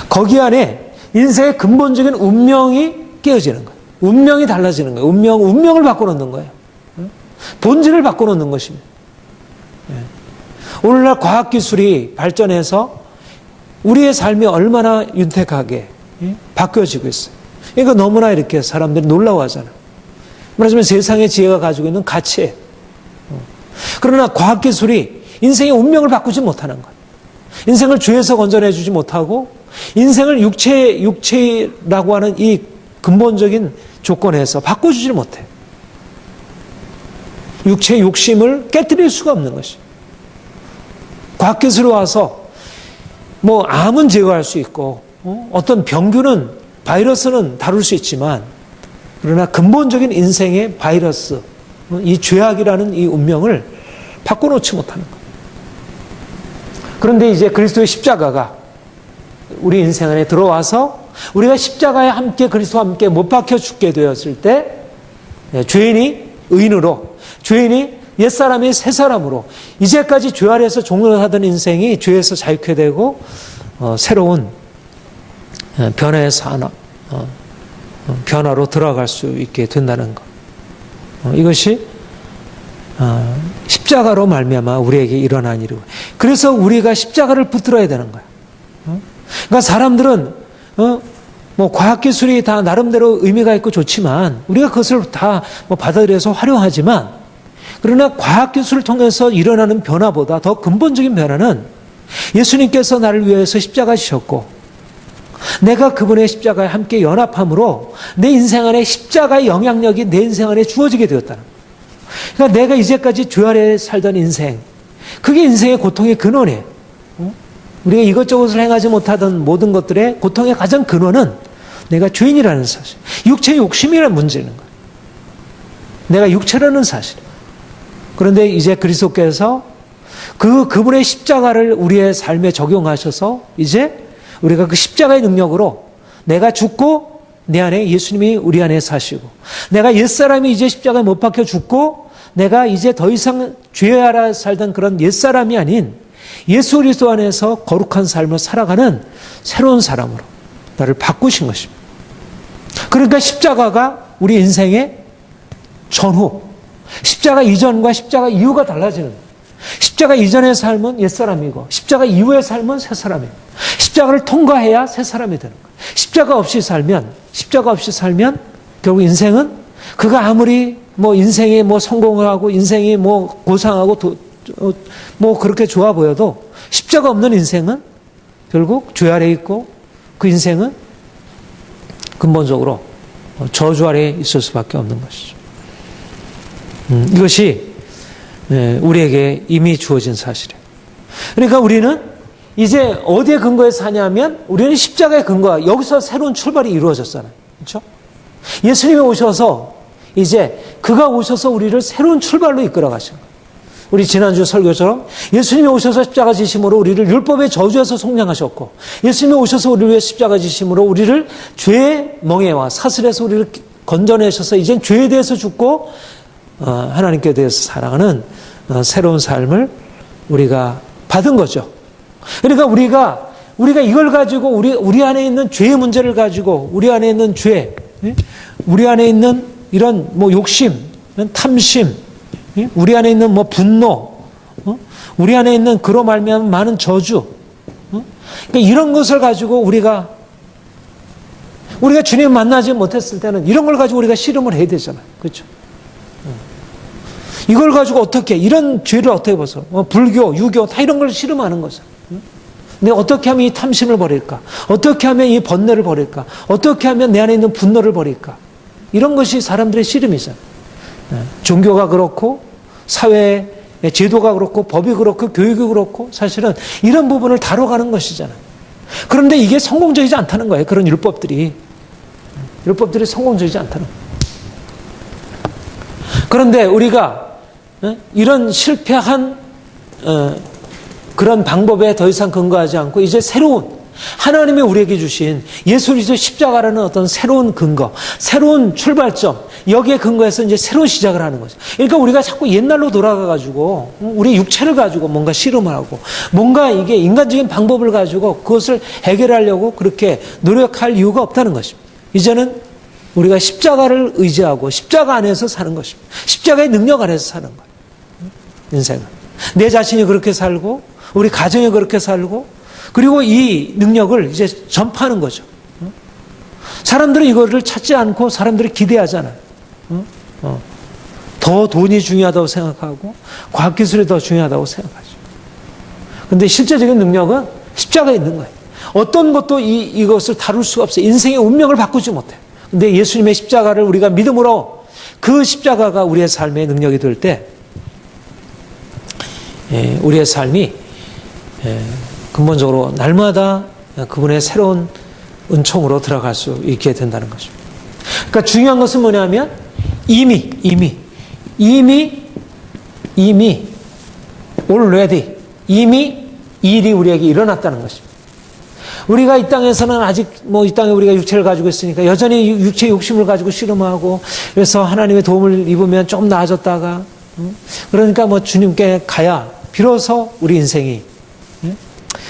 거기 안에 인생의 근본적인 운명이 깨어지는 거예요. 운명이 달라지는 거예요. 운명을 바꿔놓는 거예요. 본질을 바꿔놓는 것입니다. 오늘날 과학기술이 발전해서 우리의 삶이 얼마나 윤택하게 바뀌어지고 있어요. 그러니까 너무나 이렇게 사람들이 놀라워하잖아요. 말하자면 세상의 지혜가 가지고 있는 가치예요. 그러나 과학기술이 인생의 운명을 바꾸지 못하는 거예요. 인생을 죄에서 건져내주지 못하고 인생을 육체라고 하는 이 근본적인 조건에서 바꿔주지 못해요. 육체의 욕심을 깨뜨릴 수가 없는 것이에요. 과학기술이 와서 뭐 암은 제거할 수 있고 어떤 병균은 바이러스는 다룰 수 있지만 그러나 근본적인 인생의 바이러스, 이 죄악이라는 이 운명을 바꿔놓지 못하는 거예요. 그런데 이제 그리스도의 십자가가 우리 인생 안에 들어와서 우리가 십자가에 함께 그리스도와 함께 못 박혀 죽게 되었을 때 죄인이 의인으로, 죄인이 옛사람이 새사람으로 이제까지 죄 아래에서 종노하던 인생이 죄에서 자유케 되고 새로운 변화로 들어갈 수 있게 된다는 것. 이것이 십자가로 말미암아 우리에게 일어난 일이고, 그래서 우리가 십자가를 붙들어야 되는 거야. 그러니까 사람들은 뭐 과학기술이 다 나름대로 의미가 있고 좋지만 우리가 그것을 다 뭐 받아들여서 활용하지만, 그러나 과학기술을 통해서 일어나는 변화보다 더 근본적인 변화는 예수님께서 나를 위해서 십자가 지셨고 내가 그분의 십자가에 함께 연합함으로 내 인생 안에 십자가의 영향력이 내 인생 안에 주어지게 되었다는 거예요. 그러니까 내가 이제까지 죄 아래 살던 인생, 그게 인생의 고통의 근원이에요. 우리가 이것저것을 행하지 못하던 모든 것들의 고통의 가장 근원은 내가 죄인이라는 사실, 육체의 욕심이라는 문제인 거예요. 내가 육체라는 사실. 그런데 이제 그리스도께서 그분의 십자가를 우리의 삶에 적용하셔서 이제 우리가 그 십자가의 능력으로 내가 죽고 내 안에 예수님이 우리 안에 사시고, 내가 옛사람이 이제 십자가에 못 박혀 죽고 내가 이제 더 이상 죄 아래 살던 그런 옛사람이 아닌 예수 그리스도 안에서 거룩한 삶을 살아가는 새로운 사람으로 나를 바꾸신 것입니다. 그러니까 십자가가 우리 인생의 전후, 십자가 이전과 십자가 이후가 달라지는 거예요. 십자가 이전의 삶은 옛사람이고 십자가 이후의 삶은 새사람이에요. 십자가를 통과해야 새사람이 되는 거예요. 십자가 없이 살면 결국 인생은 그가 아무리 뭐 인생이 뭐 성공을 하고 인생이 뭐 고상하고 뭐 그렇게 좋아 보여도 십자가 없는 인생은 결국 죄 아래 있고 그 인생은 근본적으로 저주 아래 있을 수밖에 없는 것이죠. 이것이 우리에게 이미 주어진 사실이에요. 그러니까 우리는 이제 어디에 근거해서 사냐면 우리는 십자가의 근거가 여기서 새로운 출발이 이루어졌잖아요. 그렇죠? 예수님이 오셔서 이제 그가 오셔서 우리를 새로운 출발로 이끌어 가신 거예요. 우리 지난주 설교처럼 예수님이 오셔서 십자가 지심으로 우리를 율법의 저주에서 속량하셨고, 예수님이 오셔서 우리를 위해 십자가 지심으로 우리를 죄의 멍에와 사슬에서 우리를 건져내셔서 이젠 죄에 대해서 죽고 하나님께 대해서 살아가는 새로운 삶을 우리가 받은 거죠. 그러니까 우리가 이걸 가지고 우리 안에 있는 죄의 문제를 가지고 우리 안에 있는 죄, 우리 안에 있는 이런 뭐 욕심, 탐심, 우리 안에 있는 뭐 분노, 우리 안에 있는 그로 말미암은 많은 저주, 그러니까 이런 것을 가지고 우리가 주님 만나지 못했을 때는 이런 걸 가지고 우리가 씨름을 해야 되잖아요. 그렇죠? 이걸 가지고 어떻게, 이런 죄를 어떻게 벗어? 불교, 유교, 다 이런 걸 씨름하는 거죠. 내가 어떻게 하면 이 탐심을 버릴까? 어떻게 하면 이 번뇌를 버릴까? 어떻게 하면 내 안에 있는 분노를 버릴까? 이런 것이 사람들의 씨름이죠. 종교가 그렇고, 사회의 제도가 그렇고, 법이 그렇고, 교육이 그렇고, 사실은 이런 부분을 다뤄가는 것이잖아요. 그런데 이게 성공적이지 않다는 거예요. 그런 율법들이 성공적이지 않다는 거예요. 그런데 우리가 이런 실패한 그런 방법에 더 이상 근거하지 않고 이제 새로운 하나님이 우리에게 주신 예수 그리스도 십자가라는 어떤 새로운 근거, 새로운 출발점, 여기에 근거해서 이제 새로운 시작을 하는 거죠. 그러니까 우리가 자꾸 옛날로 돌아가가지고 우리 육체를 가지고 뭔가 씨름을 하고 뭔가 이게 인간적인 방법을 가지고 그것을 해결하려고 그렇게 노력할 이유가 없다는 것입니다. 이제는 우리가 십자가를 의지하고 십자가 안에서 사는 것입니다. 십자가의 능력 안에서 사는 거예요. 인생은. 내 자신이 그렇게 살고 우리 가정이 그렇게 살고 그리고 이 능력을 이제 전파하는 거죠. 사람들은 이거를 찾지 않고 사람들이 기대하잖아요. 더 돈이 중요하다고 생각하고 과학기술이 더 중요하다고 생각하죠. 그런데 실제적인 능력은 십자가에 있는 거예요. 어떤 것도 이것을 다룰 수가 없어요. 인생의 운명을 바꾸지 못해요. 근데 예수님의 십자가를 우리가 믿음으로 그 십자가가 우리의 삶의 능력이 될 때 우리의 삶이 근본적으로 날마다 그분의 새로운 은총으로 들어갈 수 있게 된다는 거죠. 그러니까 중요한 것은 뭐냐면 이미 already 이미 일이 우리에게 일어났다는 것입니다. 우리가 이 땅에서는 아직 이 땅에 우리가 육체를 가지고 있으니까 여전히 육체 욕심을 가지고 씨름하고 그래서 하나님의 도움을 입으면 좀 나아졌다가 그러니까 주님께 가야 비로소 우리 인생이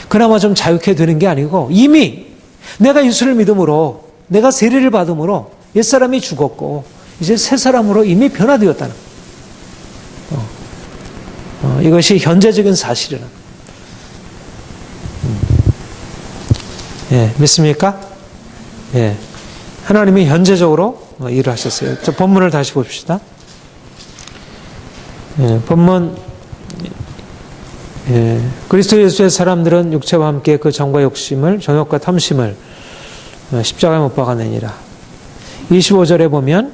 그나마 좀 자유케 되는 게 아니고 이미 내가 예수를 믿음으로 내가 세례를 받음으로 옛사람이 죽었고 이제 새 사람으로 이미 변화되었다는 이것이 현재적인 사실이라는 믿습니까? 하나님이 현재적으로 일을 하셨어요. 저 본문을 다시 봅시다. 본문 그리스도 예수의 사람들은 육체와 함께 그 정과 욕심을 정욕과 탐심을 십자가에 못 박아내니라. 25절에 보면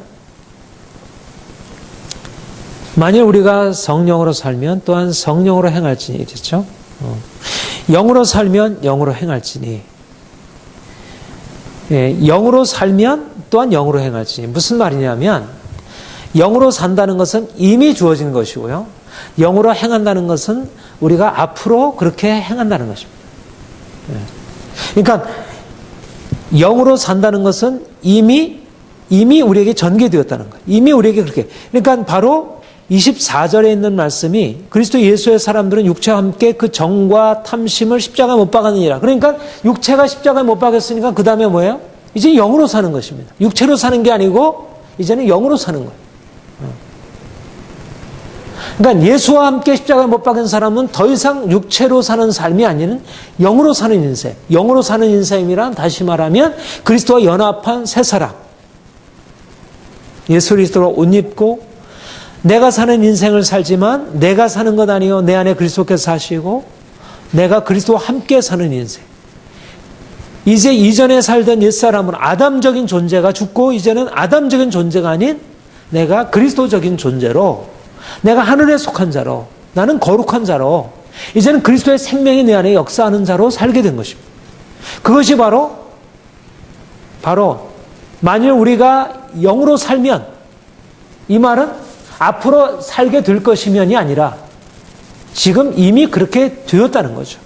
만일 우리가 성령으로 살면 또한 성령으로 행할지니 이랬죠. 영으로 살면 영으로 행할지니 영으로 살면 또한 영으로 행할지니 무슨 말이냐면 영으로 산다는 것은 이미 주어진 것이고요. 영으로 행한다는 것은 우리가 앞으로 그렇게 행한다는 것입니다. 그러니까 영으로 산다는 것은 이미 우리에게 전개되었다는 거예요. 이미 우리에게 그렇게. 그러니까 바로 24절에 있는 말씀이 그리스도 예수의 사람들은 육체와 함께 그 정과 탐심을 십자가에 못 박았느니라. 그러니까 육체가 십자가에 못 박았으니까 그 다음에 뭐예요? 이제 영으로 사는 것입니다. 육체로 사는 게 아니고 이제는 영으로 사는 거예요. 그러니까 예수와 함께 십자가에 못 박은 사람은 더 이상 육체로 사는 삶이 아닌 영으로 사는 인생. 영으로 사는 인생이란 다시 말하면 그리스도와 연합한 새 사람. 예수 그리스도로 옷 입고 내가 사는 인생을 살지만 내가 사는 것 아니요 내 안에 그리스도께서 사시고 내가 그리스도와 함께 사는 인생. 이제 이전에 살던 옛사람은 아담적인 존재가 죽고 이제는 아담적인 존재가 아닌 내가 그리스도적인 존재로 내가 하늘에 속한 자로 나는 거룩한 자로 이제는 그리스도의 생명이 내 안에 역사하는 자로 살게 된 것입니다. 그것이 바로 만일 우리가 영으로 살면 이 말은 앞으로 살게 될 것이면이 아니라 지금 이미 그렇게 되었다는 거죠.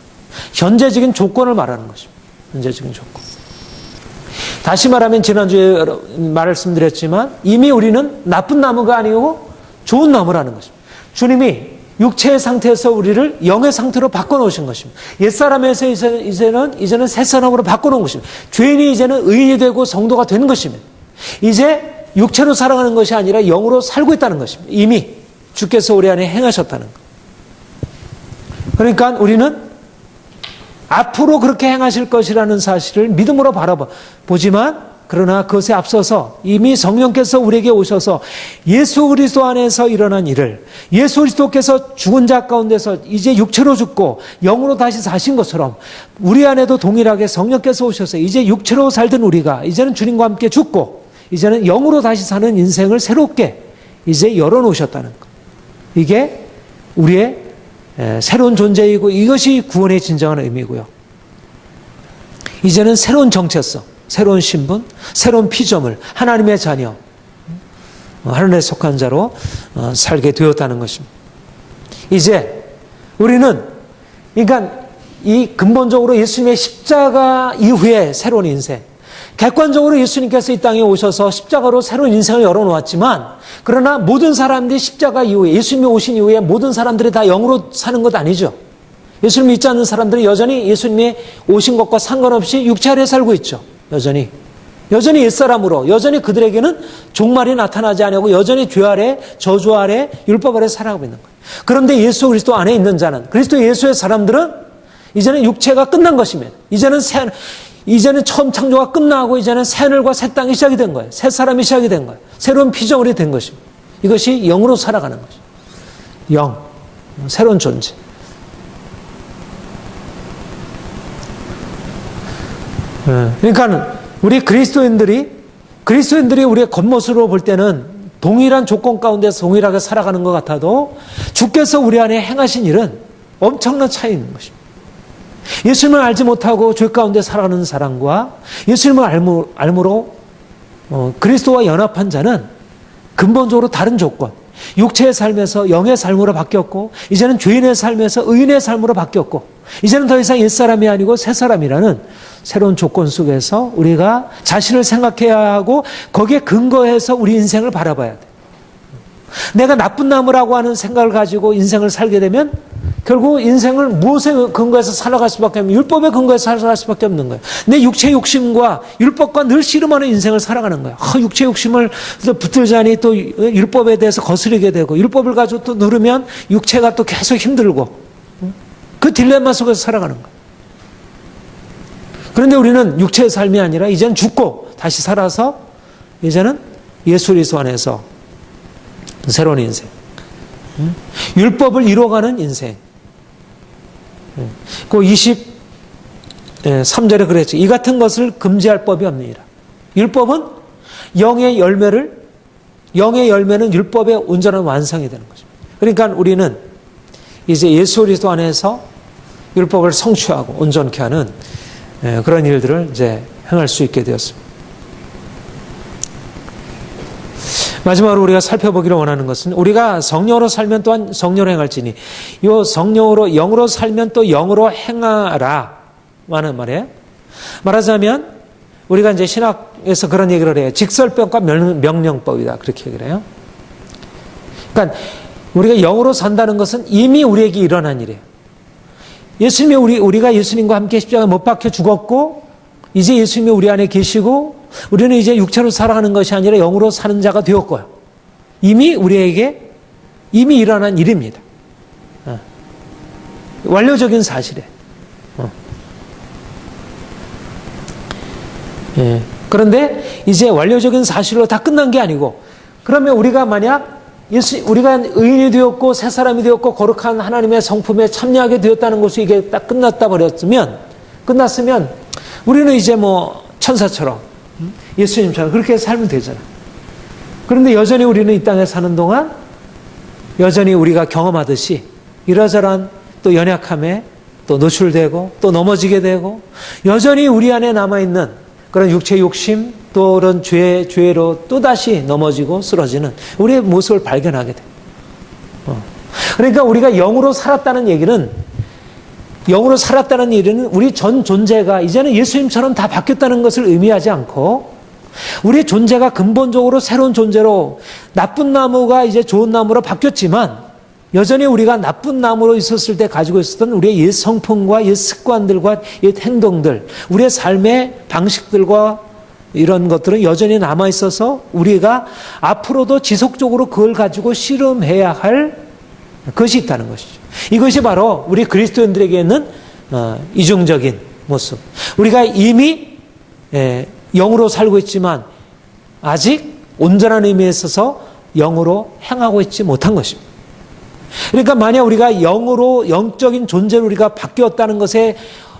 현재적인 조건을 말하는 것입니다. 현재적인 조건. 다시 말하면 지난주에 말씀드렸지만 이미 우리는 나쁜 나무가 아니고 좋은 나무라는 것입니다. 주님이 육체의 상태에서 우리를 영의 상태로 바꿔놓으신 것입니다. 옛사람에서 이제는 새사람으로 바꿔놓은 것입니다. 죄인이 이제는 의인이 되고 성도가 된 것입니다. 이제 육체로 살아가는 것이 아니라 영으로 살고 있다는 것입니다. 이미 주께서 우리 안에 행하셨다는 것. 그러니까 우리는 앞으로 그렇게 행하실 것이라는 사실을 믿음으로 바라보지만 그러나 그것에 앞서서 이미 성령께서 우리에게 오셔서 예수 그리스도 안에서 일어난 일을 예수 그리스도께서 죽은 자 가운데서 이제 육체로 죽고 영으로 다시 사신 것처럼 우리 안에도 동일하게 성령께서 오셔서 이제 육체로 살던 우리가 이제는 주님과 함께 죽고 이제는 영으로 다시 사는 인생을 새롭게 이제 열어놓으셨다는 것. 이게 우리의 새로운 존재이고 이것이 구원의 진정한 의미고요. 이제는 새로운 정체성, 새로운 신분, 새로운 피조물, 하나님의 자녀, 하늘에 속한 자로 살게 되었다는 것입니다. 이제 우리는 그러니까 이 근본적으로 예수님의 십자가 이후에 새로운 인생, 객관적으로 예수님께서 이 땅에 오셔서 십자가로 새로운 인생을 열어놓았지만 그러나 모든 사람들이 십자가 이후에 예수님이 오신 이후에 모든 사람들이 다 영으로 사는 것 아니죠. 예수님 믿지 않는 사람들은 여전히 예수님이 오신 것과 상관없이 육체 아래 살고 있죠. 여전히 옛사람으로 여전히 그들에게는 종말이 나타나지 않고 여전히 죄 아래 저주 아래 율법 아래 살아가고 있는 거예요. 그런데 예수 그리스도 안에 있는 자는 그리스도 예수의 사람들은 이제는 육체가 끝난 것이면 이제는 처음 창조가 끝나고 이제는 새 하늘과 새 땅이 시작이 된 거예요. 새 사람이 시작이 된 거예요. 새로운 피조물이 된 것입니다. 이것이 영으로 살아가는 것이죠. 영, 새로운 존재. 그러니까 우리 그리스도인들이 우리의 겉모습으로 볼 때는 동일한 조건 가운데서 동일하게 살아가는 것 같아도 주께서 우리 안에 행하신 일은 엄청난 차이 있는 것입니다. 예수님을 알지 못하고 죄 가운데 살아가는 사람과 예수님을 알므로 그리스도와 연합한 자는 근본적으로 다른 조건, 육체의 삶에서 영의 삶으로 바뀌었고 이제는 죄인의 삶에서 의인의 삶으로 바뀌었고 이제는 더 이상 옛사람이 아니고 새사람이라는 새로운 조건 속에서 우리가 자신을 생각해야 하고 거기에 근거해서 우리 인생을 바라봐야 돼. 내가 나쁜 나무라고 하는 생각을 가지고 인생을 살게 되면 결국 인생을 무엇에 근거해서 살아갈 수밖에 없는 율법에 근거해서 살아갈 수밖에 없는 거예요. 내 육체 욕심과 율법과 늘 씨름하는 인생을 살아가는 거예요. 육체 욕심을 붙들자니 또 율법에 대해서 거스르게 되고 율법을 가지고 또 누르면 육체가 또 계속 힘들고 그 딜레마 속에서 살아가는 거예요. 그런데 우리는 육체의 삶이 아니라 이제는 죽고 다시 살아서 이제는 예수 그리스도 안에서 새로운 인생, 율법을 이뤄가는 인생. 그 23절에 그랬죠. 이 같은 것을 금지할 법이 없느니라. 율법은 영의 열매는 율법의 온전한 완성이 되는 것입니다. 그러니까 우리는 이제 예수 그리스도 안에서 율법을 성취하고 온전케 하는 그런 일들을 이제 행할 수 있게 되었습니다. 마지막으로 우리가 살펴보기를 원하는 것은 우리가 성령으로 살면 또한 성령으로 행할지니 이 성령으로 영으로 살면 또 영으로 행하라 하는 말이에요. 말하자면 우리가 이제 신학에서 그런 얘기를 해요. 직설법과 명령법이다 그렇게 얘기를 해요. 그러니까 우리가 영으로 산다는 것은 이미 우리에게 일어난 일이에요. 예수님이 우리가 예수님과 함께 십자가에 못 박혀 죽었고 이제 예수님이 우리 안에 계시고 우리는 이제 육체로 살아가는 것이 아니라 영으로 사는 자가 되었고요. 이미 우리에게 이미 일어난 일입니다. 완료적인 사실이에요. 그런데 이제 완료적인 사실로 다 끝난 게 아니고 그러면 우리가 만약 우리가 의인이 되었고 새 사람이 되었고 거룩한 하나님의 성품에 참여하게 되었다는 것이 이게 딱 끝났으면 우리는 이제 뭐 천사처럼 예수님처럼 그렇게 살면 되잖아. 그런데 여전히 우리는 이 땅에 사는 동안 여전히 우리가 경험하듯이 이러저러한 또 연약함에 또 노출되고 또 넘어지게 되고 여전히 우리 안에 남아있는 그런 육체 욕심 또 그런 죄로 또다시 넘어지고 쓰러지는 우리의 모습을 발견하게 돼. 그러니까 우리가 영으로 살았다는 얘기는 우리 전 존재가 이제는 예수님처럼 다 바뀌었다는 것을 의미하지 않고 우리의 존재가 근본적으로 새로운 존재로 나쁜 나무가 이제 좋은 나무로 바뀌었지만 여전히 우리가 나쁜 나무로 있었을 때 가지고 있었던 우리의 옛 성품과 옛 습관들과 옛 행동들, 우리의 삶의 방식들과 이런 것들은 여전히 남아 있어서 우리가 앞으로도 지속적으로 그걸 가지고 씨름해야 할 것이 있다는 것이죠. 이것이 바로 우리 그리스도인들에게는 이중적인 모습. 우리가 이미 영으로 살고 있지만 아직 온전한 의미에 있어서 영으로 행하고 있지 못한 것입니다. 그러니까 만약 우리가 영적인 존재로 우리가 바뀌었다는 것에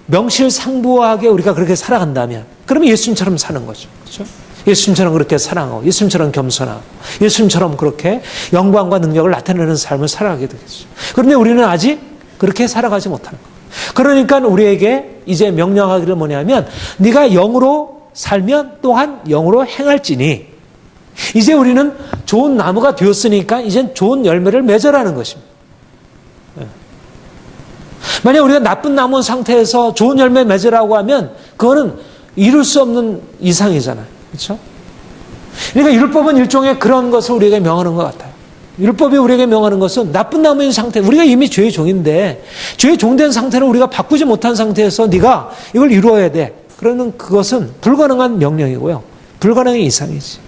명실상부하게 우리가 그렇게 살아간다면 그러면 예수님처럼 사는 거죠. 그렇죠? 예수님처럼 그렇게 사랑하고 예수님처럼 겸손하고 예수님처럼 그렇게 영광과 능력을 나타내는 삶을 살아가게 되겠죠. 그런데 우리는 아직 그렇게 살아가지 못하는 거예요. 그러니까 우리에게 이제 명령하기를 뭐냐면 네가 영으로 살면 또한 영으로 행할지니 이제 우리는 좋은 나무가 되었으니까 이젠 좋은 열매를 맺으라는 것입니다. 만약 우리가 나쁜 나무 상태에서 좋은 열매 맺으라고 하면 그거는 이룰 수 없는 이상이잖아요. 그렇죠? 그러니까 율법은 일종의 그런 것을 우리에게 명하는 것 같아요. 율법이 우리에게 명하는 것은 나쁜 나무인 상태, 우리가 이미 죄의 종인데 죄의 종된 상태를 우리가 바꾸지 못한 상태에서 네가 이걸 이루어야 돼. 그러면 그것은 불가능한 명령이고요. 불가능한 이상이지.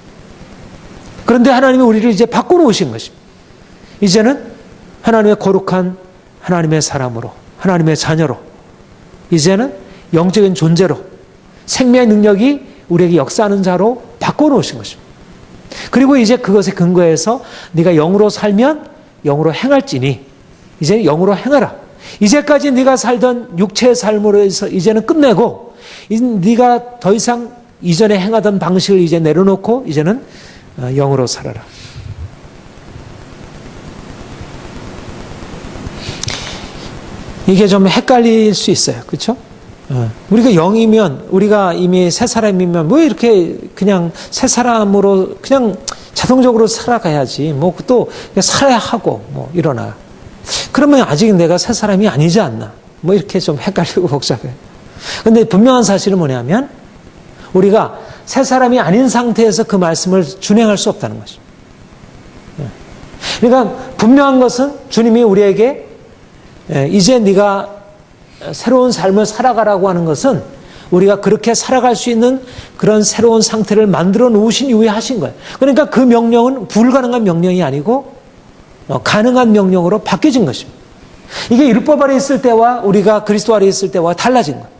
그런데 하나님이 우리를 이제 바꿔놓으신 것입니다. 이제는 하나님의 거룩한 하나님의 사람으로, 하나님의 자녀로, 이제는 영적인 존재로, 생명의 능력이 우리에게 역사하는 자로 바꿔놓으신 것입니다. 그리고 이제 그것에 근거해서 네가 영으로 살면 영으로 행할지니 이제 영으로 행하라. 이제까지 네가 살던 육체의 삶으로 해서 이제는 끝내고 네가 더 이상 이전에 행하던 방식을 이제 내려놓고 이제는 영으로 살아라. 이게 좀 헷갈릴 수 있어요. 그렇죠? 우리가 영이면 우리가 이미 새 사람이면 뭐 이렇게 그냥 새 사람으로 그냥 자동적으로 살아가야지 뭐 또 살아야 하고 뭐 이러나 그러면 아직 내가 새 사람이 아니지 않나 뭐 이렇게 좀 헷갈리고 복잡해요. 근데 분명한 사실은 뭐냐면 우리가 새 사람이 아닌 상태에서 그 말씀을 준행할 수 없다는 것이죠. 그러니까 분명한 것은 주님이 우리에게 이제 네가 새로운 삶을 살아가라고 하는 것은 우리가 그렇게 살아갈 수 있는 그런 새로운 상태를 만들어 놓으신 이후에 하신 거예요. 그러니까 그 명령은 불가능한 명령이 아니고 가능한 명령으로 바뀌어진 것입니다. 이게 율법 아래 있을 때와 우리가 그리스도 아래 있을 때와 달라진 거예요.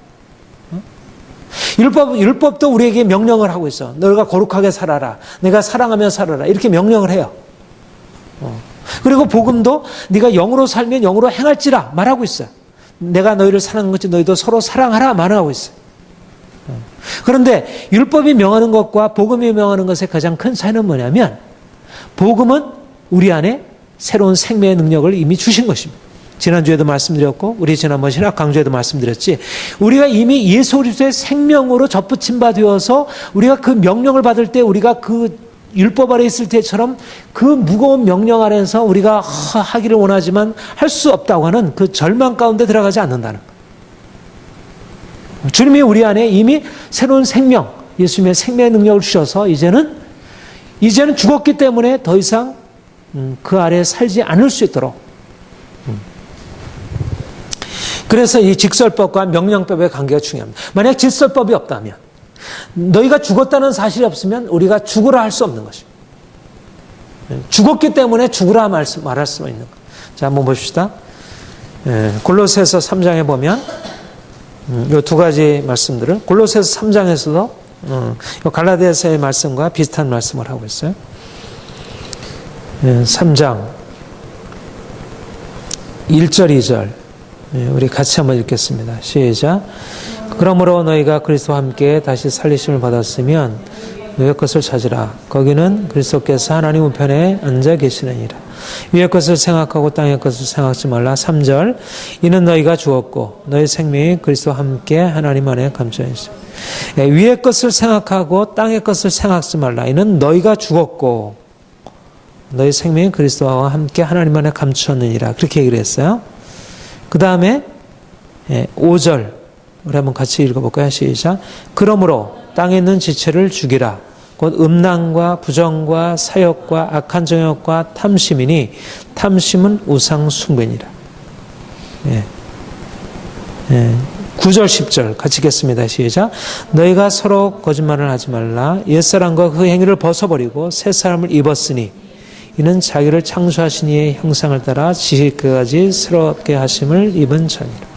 율법도 우리에게 명령을 하고 있어. 너가 거룩하게 살아라. 내가 사랑하며 살아라. 이렇게 명령을 해요. 그리고 복음도 네가 영으로 살면 영으로 행할지라 말하고 있어요. 내가 너희를 사랑한 것이 너희도 서로 사랑하라 말하고 있어요. 그런데 율법이 명하는 것과 복음이 명하는 것의 가장 큰 차이는 뭐냐면 복음은 우리 안에 새로운 생명의 능력을 이미 주신 것입니다. 지난주에도 말씀드렸고 우리 지난번 신학 강조에도 말씀드렸지 우리가 이미 예수 그리스도의 생명으로 접붙임 바 되어서 우리가 그 명령을 받을 때 우리가 그 율법 아래 있을 때처럼 그 무거운 명령 아래에서 우리가 하기를 원하지만 할 수 없다고 하는 그 절망 가운데 들어가지 않는다는 거예요. 주님이 우리 안에 이미 새로운 생명, 예수님의 생명의 능력을 주셔서 이제는 죽었기 때문에 더 이상 그 아래에 살지 않을 수 있도록 그래서 이 직설법과 명령법의 관계가 중요합니다. 만약 직설법이 없다면 너희가 죽었다는 사실이 없으면 우리가 죽으라 할 수 없는 것입니다. 죽었기 때문에 죽으라 말할 수 있는 것. 자, 한번 봅시다. 골로새서 3장에 보면 이 두 가지 말씀들을 골로새서 3장에서도 갈라디아서의 말씀과 비슷한 말씀을 하고 있어요. 3장 1절 2절 우리 같이 한번 읽겠습니다. 시작. 그러므로 너희가 그리스도와 함께 다시 살리심을 받았으면 위의 것을 찾으라. 거기는 그리스도께서 하나님 우편에 앉아 계시느니라. 위의 것을 생각하고 땅의 것을 생각하지 말라. 3절 이는 너희가 죽었고 너희 생명이 그리스도와 함께 하나님 안에 감춰 있으라. 위의 것을 생각하고 땅의 것을 생각하지 말라. 이는 너희가 죽었고 너희 생명이 그리스도와 함께 하나님 안에 감추었느니라. 그렇게 얘기를 했어요. 그 다음에 5절 우리 한번 같이 읽어볼까요? 시작. 그러므로 땅에 있는 지체를 죽이라. 곧 음란과 부정과 사욕과 악한 정욕과 탐심이니 탐심은 우상 숭배니라. 9절 10절 같이 읽겠습니다. 시작. 너희가 서로 거짓말을 하지 말라. 옛사람과 그 행위를 벗어버리고 새사람을 입었으니 이는 자기를 창조하신 이의 형상을 따라 지식까지 새롭게 하심을 입은 자니라.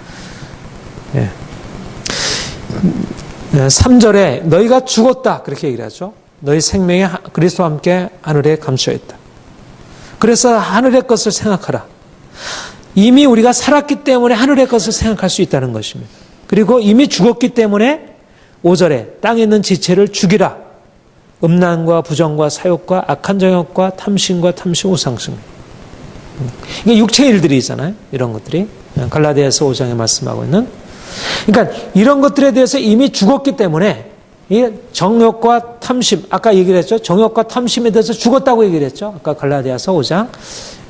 3절에 너희가 죽었다 그렇게 얘기를 하죠. 너희 생명이 그리스도와 함께 하늘에 감추어 있다. 그래서 하늘의 것을 생각하라. 이미 우리가 살았기 때문에 하늘의 것을 생각할 수 있다는 것입니다. 그리고 이미 죽었기 때문에 5절에 땅에 있는 지체를 죽이라. 음란과 부정과 사욕과 악한 정욕과 탐심과 탐심 우상숭배. 이게 육체의 일들이잖아요. 이런 것들이 갈라디아서 5장에 말씀하고 있는. 그러니까 이런 것들에 대해서 이미 죽었기 때문에 이 정욕과 탐심, 아까 얘기를 했죠. 정욕과 탐심에 대해서 죽었다고 얘기를 했죠. 아까 갈라디아서 5장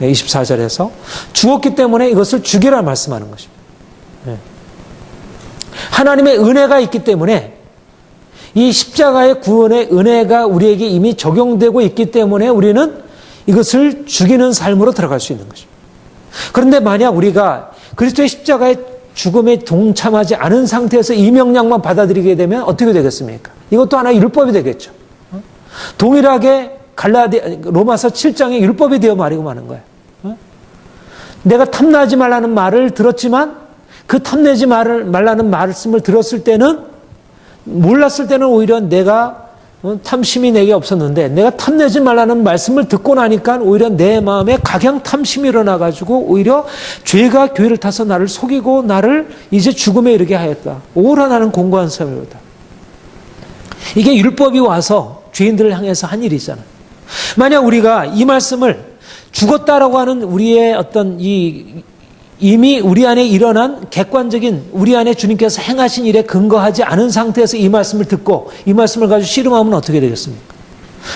24절에서 죽었기 때문에 이것을 죽이라 말씀하는 것입니다. 하나님의 은혜가 있기 때문에 이 십자가의 구원의 은혜가 우리에게 이미 적용되고 있기 때문에 우리는 이것을 죽이는 삶으로 들어갈 수 있는 것입니다. 그런데 만약 우리가 그리스도의 십자가의 죽음에 동참하지 않은 상태에서 이 명령만 받아들이게 되면 어떻게 되겠습니까? 이것도 하나의 율법이 되겠죠. 동일하게 로마서 7장의 율법이 되어 말이고 마는 거예요. 내가 탐나지 말라는 말을 들었지만 그 탐내지 말라는 말씀을 들었을 때는 몰랐을 때는 오히려 내가 탐심이 내게 없었는데 내가 탐내지 말라는 말씀을 듣고 나니까 오히려 내 마음에 각양 탐심이 일어나가지고 오히려 죄가 교회를 타서 나를 속이고 나를 이제 죽음에 이르게 하였다. 오라 나는 공고한 사람이다. 이게 율법이 와서 죄인들을 향해서 한 일이잖아요. 만약 우리가 이 말씀을 죽었다라고 하는 우리의 어떤 이미 우리 안에 일어난 객관적인 우리 안에 주님께서 행하신 일에 근거하지 않은 상태에서 이 말씀을 듣고 이 말씀을 가지고 씨름하면 어떻게 되겠습니까?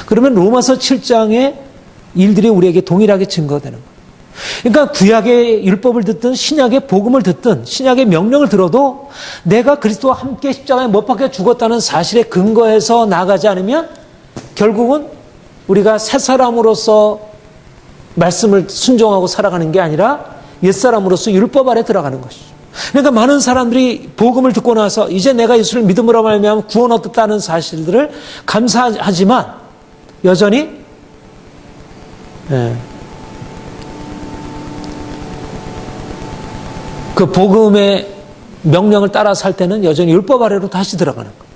그러면 로마서 7장의 일들이 우리에게 동일하게 증거되는 거예요. 그러니까 구약의 율법을 듣든 신약의 복음을 듣든 신약의 명령을 들어도 내가 그리스도와 함께 십자가에 못 박혀 죽었다는 사실에 근거해서 나가지 않으면 결국은 우리가 새 사람으로서 말씀을 순종하고 살아가는 게 아니라 옛사람으로서 율법 아래 들어가는 것이죠. 그러니까 많은 사람들이 복음을 듣고 나서 이제 내가 예수를 믿음으로 말미암아 구원 얻었다는 사실들을 감사하지만 여전히 그 복음의 명령을 따라 살 때는 여전히 율법 아래로 다시 들어가는 거예요.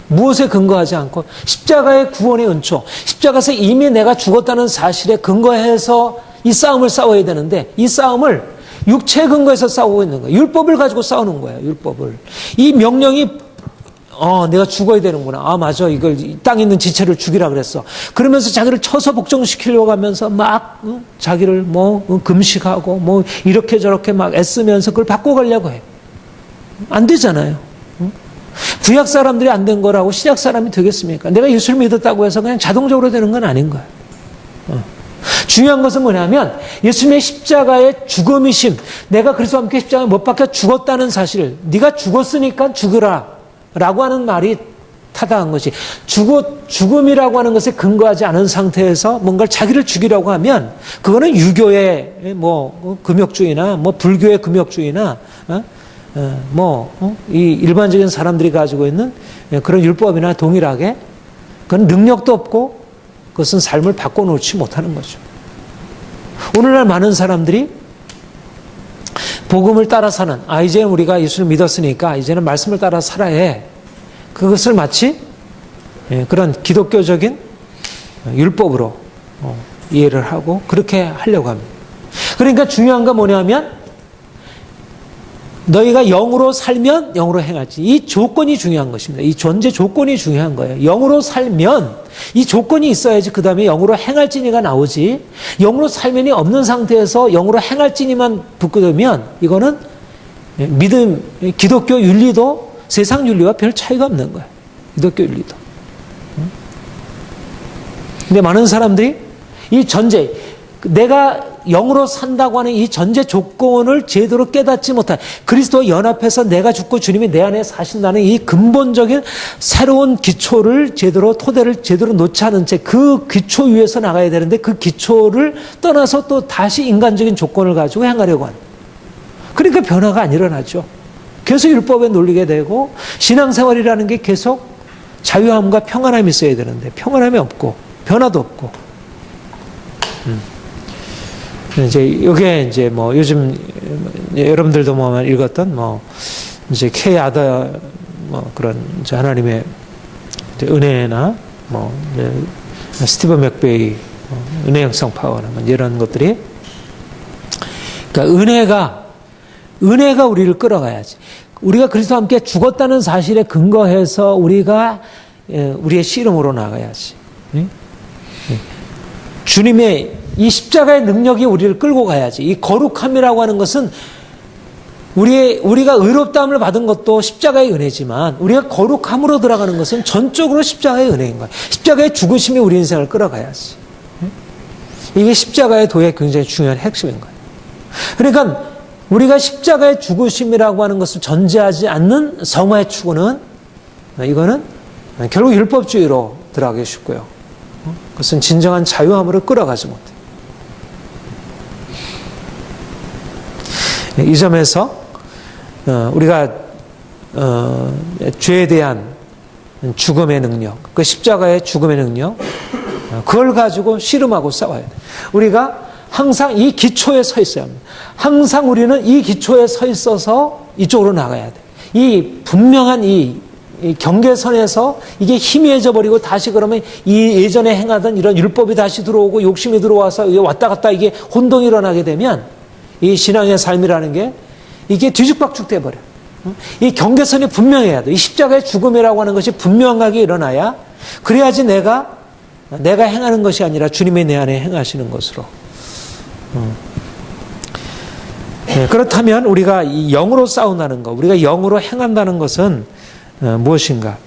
무엇에 근거하지 않고 십자가의 구원의 은총, 십자가에서 이미 내가 죽었다는 사실에 근거해서 이 싸움을 싸워야 되는데 이 싸움을 육체에 근거해서 싸우고 있는 거예요. 율법을 가지고 싸우는 거예요. 율법을. 이 명령이 내가 죽어야 되는구나. 아 맞아. 이걸 땅에 있는 지체를 죽이라 그랬어. 그러면서 자기를 쳐서 복종시키려고 하면서 막 자기를 금식하고 이렇게 저렇게 막 애쓰면서 그걸 바꿔가려고 해. 안 되잖아요. 구약 사람들이 안 된 거라고 신약 사람이 되겠습니까? 내가 예수를 믿었다고 해서 그냥 자동적으로 되는 건 아닌 거예요. 중요한 것은 뭐냐면 예수님의 십자가의 죽음이심, 내가 그리스도와 함께 십자가에 못 박혀 죽었다는 사실, 네가 죽었으니까 죽으라 라고 하는 말이 타당한 것이, 죽음이라고 하는 것에 근거하지 않은 상태에서 뭔가를 자기를 죽이려고 하면 그거는 유교의 금욕주의나 불교의 금욕주의나 이 일반적인 사람들이 가지고 있는 그런 율법이나 동일하게 그건 능력도 없고 그것은 삶을 바꿔놓지 못하는 거죠. 오늘날 많은 사람들이 복음을 따라 사는, 이제는 우리가 예수를 믿었으니까 이제는 말씀을 따라 살아야 해. 그것을 마치 그런 기독교적인 율법으로 이해를 하고 그렇게 하려고 합니다. 그러니까 중요한 건 뭐냐면 너희가 영으로 살면 영으로 행할지. 이 조건이 중요한 것입니다. 이 존재 조건이 중요한 거예요. 영으로 살면 이 조건이 있어야지 그 다음에 영으로 행할지니가 나오지. 영으로 살면이 없는 상태에서 영으로 행할지니만 붙거든 이거는 믿음, 기독교 윤리도 세상 윤리와 별 차이가 없는 거예요. 기독교 윤리도. 근데 많은 사람들이 이 전제, 내가 영으로 산다고 하는 이 전제 조건을 제대로 깨닫지 못한, 그리스도와 연합해서 내가 죽고 주님이 내 안에 사신다는 이 근본적인 새로운 기초를 제대로, 토대를 제대로 놓지 않은 채 그 기초 위에서 나가야 되는데, 그 기초를 떠나서 또 다시 인간적인 조건을 가지고 행하려고 하는, 그러니까 변화가 안 일어나죠. 계속 율법에 놀리게 되고, 신앙생활이라는 게 계속 자유함과 평안함이 있어야 되는데 평안함이 없고 변화도 없고. 이제 이게 이제 뭐 요즘 여러분들도 뭐 읽었던 뭐 이제 K 아더 뭐 그런 이제 하나님의 이제 은혜나 뭐 이제 스티븐 맥베이 은혜 형성 파워나 뭐 이런 것들이, 그러니까 은혜가 우리를 끌어가야지. 우리가 그리스도와 함께 죽었다는 사실에 근거해서 우리가 우리의 씨름으로 나가야지. 주님의 이 십자가의 능력이 우리를 끌고 가야지. 이 거룩함이라고 하는 것은 우리가 의롭다함을 받은 것도 십자가의 은혜지만, 우리가 거룩함으로 들어가는 것은 전적으로 십자가의 은혜인 거예요. 십자가의 죽으심이 우리 인생을 끌어가야지. 이게 십자가의 도의 굉장히 중요한 핵심인 거예요. 그러니까 우리가 십자가의 죽으심이라고 하는 것을 전제하지 않는 성화의 추구는, 이거는 결국 율법주의로 들어가기 쉽고요. 그것은 진정한 자유함으로 끌어가지 못해요. 이 점에서 우리가 죄에 대한 죽음의 능력, 그 십자가의 죽음의 능력, 그걸 가지고 씨름하고 싸워야 돼요. 우리가 항상 이 기초에 서 있어야 합니다. 항상 우리는 이 기초에 서 있어서 이쪽으로 나가야 돼요. 이 분명한 이 경계선에서 이게 희미해져 버리고, 다시 그러면 이 예전에 행하던 이런 율법이 다시 들어오고 욕심이 들어와서 왔다 갔다 이게 혼동이 일어나게 되면 이 신앙의 삶이라는 게 이게 뒤죽박죽 돼버려요. 이 경계선이 분명해야 돼. 이 십자가의 죽음이라고 하는 것이 분명하게 일어나야, 그래야지 내가 행하는 것이 아니라 주님의 내 안에 행하시는 것으로. 그렇다면 우리가 이 영으로 싸운다는 것, 우리가 영으로 행한다는 것은 무엇인가?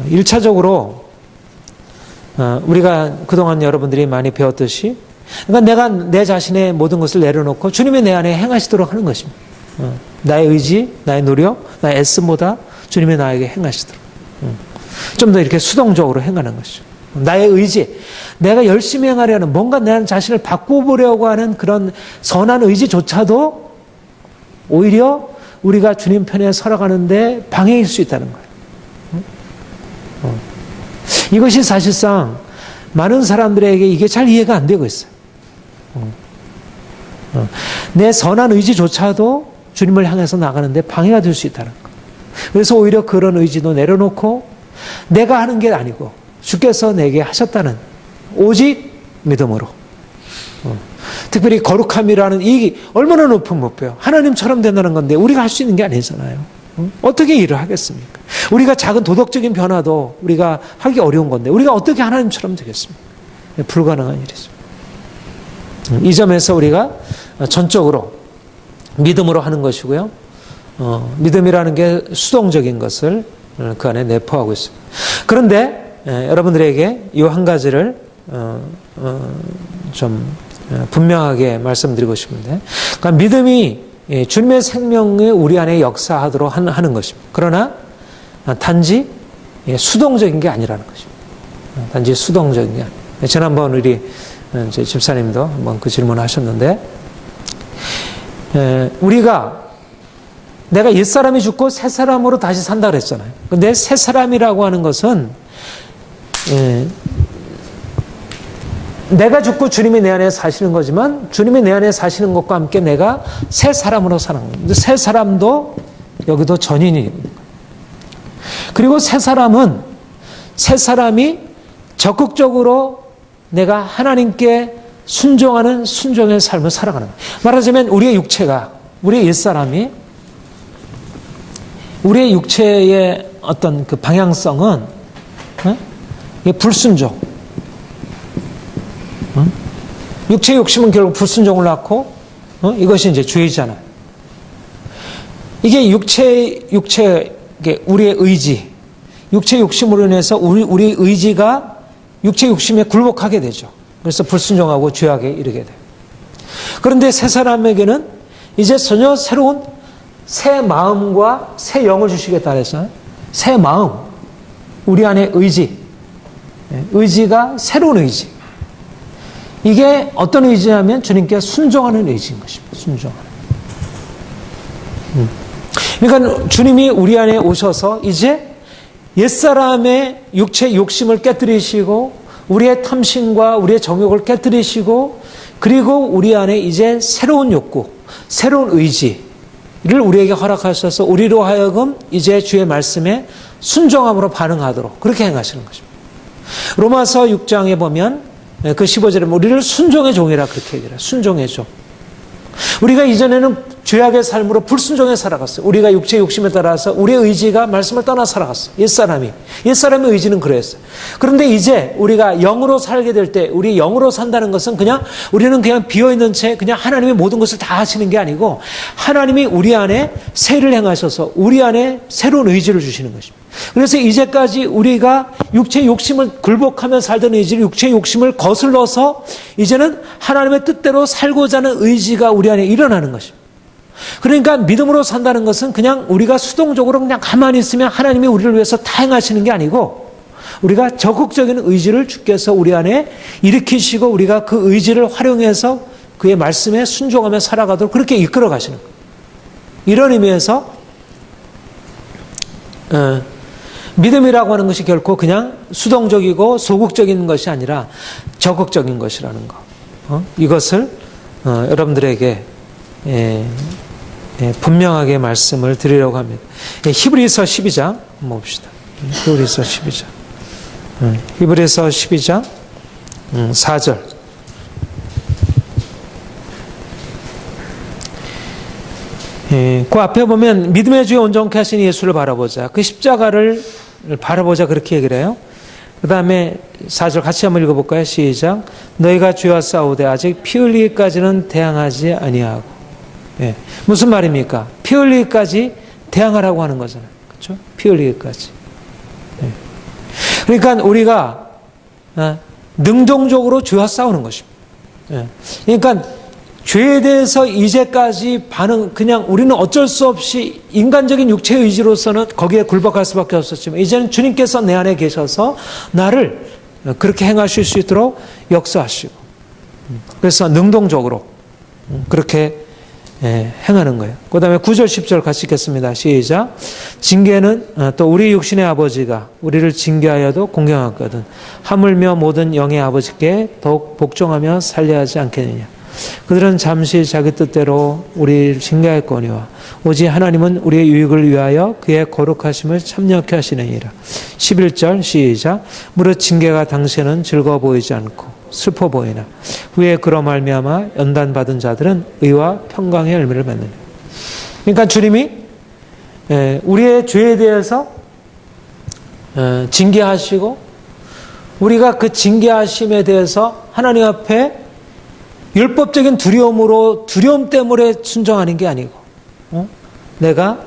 1차적으로 우리가 그동안 여러분들이 많이 배웠듯이, 그러니까 내가 내 자신의 모든 것을 내려놓고 주님이 내 안에 행하시도록 하는 것입니다. 나의 의지, 나의 노력, 나의 애씀보다 주님이 나에게 행하시도록. 좀 더 이렇게 수동적으로 행하는 것이죠. 나의 의지, 내가 열심히 행하려는, 뭔가 내 자신을 바꿔보려고 하는 그런 선한 의지조차도 오히려 우리가 주님 편에 서러가는데 방해일 수 있다는 거예요. 이것이 사실상 많은 사람들에게 이게 잘 이해가 안 되고 있어요. 내 선한 의지조차도 주님을 향해서 나가는데 방해가 될 수 있다는 거. 그래서 오히려 그런 의지도 내려놓고 내가 하는 게 아니고 주께서 내게 하셨다는 오직 믿음으로, 특별히 거룩함이라는 이 얼마나 높은 목표요. 하나님처럼 된다는 건데 우리가 할 수 있는 게 아니잖아요. 어떻게 일을 하겠습니까? 우리가 작은 도덕적인 변화도 우리가 하기 어려운 건데 우리가 어떻게 하나님처럼 되겠습니까? 불가능한 일이죠. 이 점에서 우리가 전적으로 믿음으로 하는 것이고요. 믿음이라는 게 수동적인 것을 그 안에 내포하고 있습니다. 그런데 여러분들에게 이 한 가지를 좀 분명하게 말씀드리고 싶은데, 그러니까 믿음이 주님의 생명이 우리 안에 역사하도록 하는 것입니다. 그러나 단지 수동적인 게 아니라는 것입니다. 단지 수동적인 게 아니에요. 지난번 우리 이제 집사님도 한번 그 질문하셨는데, 우리가 내가 옛사람이 죽고 새 사람으로 다시 산다 그랬잖아요. 근데 새 사람이라고 하는 것은 내가 죽고 주님이 내 안에 사시는 거지만, 주님이 내 안에 사시는 것과 함께 내가 새 사람으로 사는 겁니다. 새 사람도 여기도 전인입니다. 그리고 새 사람이 적극적으로 내가 하나님께 순종하는 순종의 삶을 살아가는 거예요. 말하자면 우리의 육체가, 우리의 옛사람이, 우리의 육체의 어떤 그 방향성은 불순종. 육체의 욕심은 결국 불순종을 낳고 이것이 이제 죄이잖아요. 이게 우리의 의지, 육체의 욕심으로 인해서 우리 의지가 육체의 욕심에 굴복하게 되죠. 그래서 불순종하고 죄악에 이르게 돼요. 그런데 새 사람에게는 이제 전혀 새로운 새 마음과 새 영을 주시겠다 그래서 새 마음, 우리 안에 의지가 새로운 의지. 이게 어떤 의지냐면 주님께 순종하는 의지인 것입니다. 순종하는. 그러니까 주님이 우리 안에 오셔서 이제 옛사람의 육체 욕심을 깨뜨리시고 우리의 탐심과 우리의 정욕을 깨뜨리시고 그리고 우리 안에 이제 새로운 욕구, 새로운 의지를 우리에게 허락하셔서 우리로 하여금 이제 주의 말씀에 순종함으로 반응하도록 그렇게 행하시는 것입니다. 로마서 6장에 보면 그 15절에 우리를 순종의 종이라 그렇게 얘기해요. 순종의 종. 우리가 이전에는 죄악의 삶으로 불순종해 살아갔어요. 우리가 육체의 욕심에 따라서 우리의 의지가 말씀을 떠나 살아갔어요. 옛사람의 의지는 그랬어요. 그런데 이제 우리가 영으로 살게 될 때 우리 영으로 산다는 것은 우리는 그냥 비어있는 채 그냥 하나님의 모든 것을 다 하시는 게 아니고 하나님이 우리 안에 세를 행하셔서 우리 안에 새로운 의지를 주시는 것입니다. 그래서 이제까지 우리가 육체의 욕심을 굴복하며 살던 의지를 육체의 욕심을 거슬러서 이제는 하나님의 뜻대로 살고자 하는 의지가 우리 안에 일어나는 것입니다. 그러니까 믿음으로 산다는 것은 그냥 우리가 수동적으로 그냥 가만히 있으면 하나님이 우리를 위해서 다 행하시는 게 아니고 우리가 적극적인 의지를 주께서 우리 안에 일으키시고 우리가 그 의지를 활용해서 그의 말씀에 순종하며 살아가도록 그렇게 이끌어 가시는 거예요. 이런 의미에서 믿음이라고 하는 것이 결코 그냥 수동적이고 소극적인 것이 아니라 적극적인 것이라는 거. 이것을 여러분들에게 분명하게 말씀을 드리려고 합니다. 히브리서 12장 한번 봅시다. 히브리서 12장. 히브리서 12장 4절. 그 앞에 보면 믿음의 주에 온전케 하신 예수를 바라보자. 그 십자가를 바라보자 그렇게 얘기를 해요. 그 다음에 4절 같이 한번 읽어볼까요? 시작. 너희가 죄와 싸우되 아직 피 흘리기까지는 대항하지 아니하고. 무슨 말입니까? 피 흘리기까지 대항하라고 하는 거잖아요. 그렇죠? 피 흘리기까지. 그러니까 우리가 능동적으로 죄와 싸우는 것입니다. 그러니까 죄에 대해서 이제까지 그냥 우리는 어쩔 수 없이 인간적인 육체의 의지로서는 거기에 굴복할 수밖에 없었지만 이제는 주님께서 내 안에 계셔서 나를 그렇게 행하실 수 있도록 역사하시고 그래서 능동적으로 그렇게 행하는 거예요. 그 다음에 9절 10절 같이 읽겠습니다. 시작. 징계는 또 우리 육신의 아버지가 우리를 징계하여도 공경하거든 하물며 모든 영의 아버지께 더욱 복종하며 살려하지 않겠느냐. 그들은 잠시 자기 뜻대로 우리를 징계할거니와 오직 하나님은 우리의 유익을 위하여 그의 거룩하심을 참여케 하시느니라. 11절 시작. 무릇 징계가 당시에는 즐거워 보이지 않고 슬퍼 보이나 후에 그로 말미암아 연단받은 자들은 의와 평강의 열매를 맺느니라. 그러니까 주님이 우리의 죄에 대해서 징계하시고 우리가 그 징계하심에 대해서 하나님 앞에 율법적인 두려움 때문에 순종하는 게 아니고 내가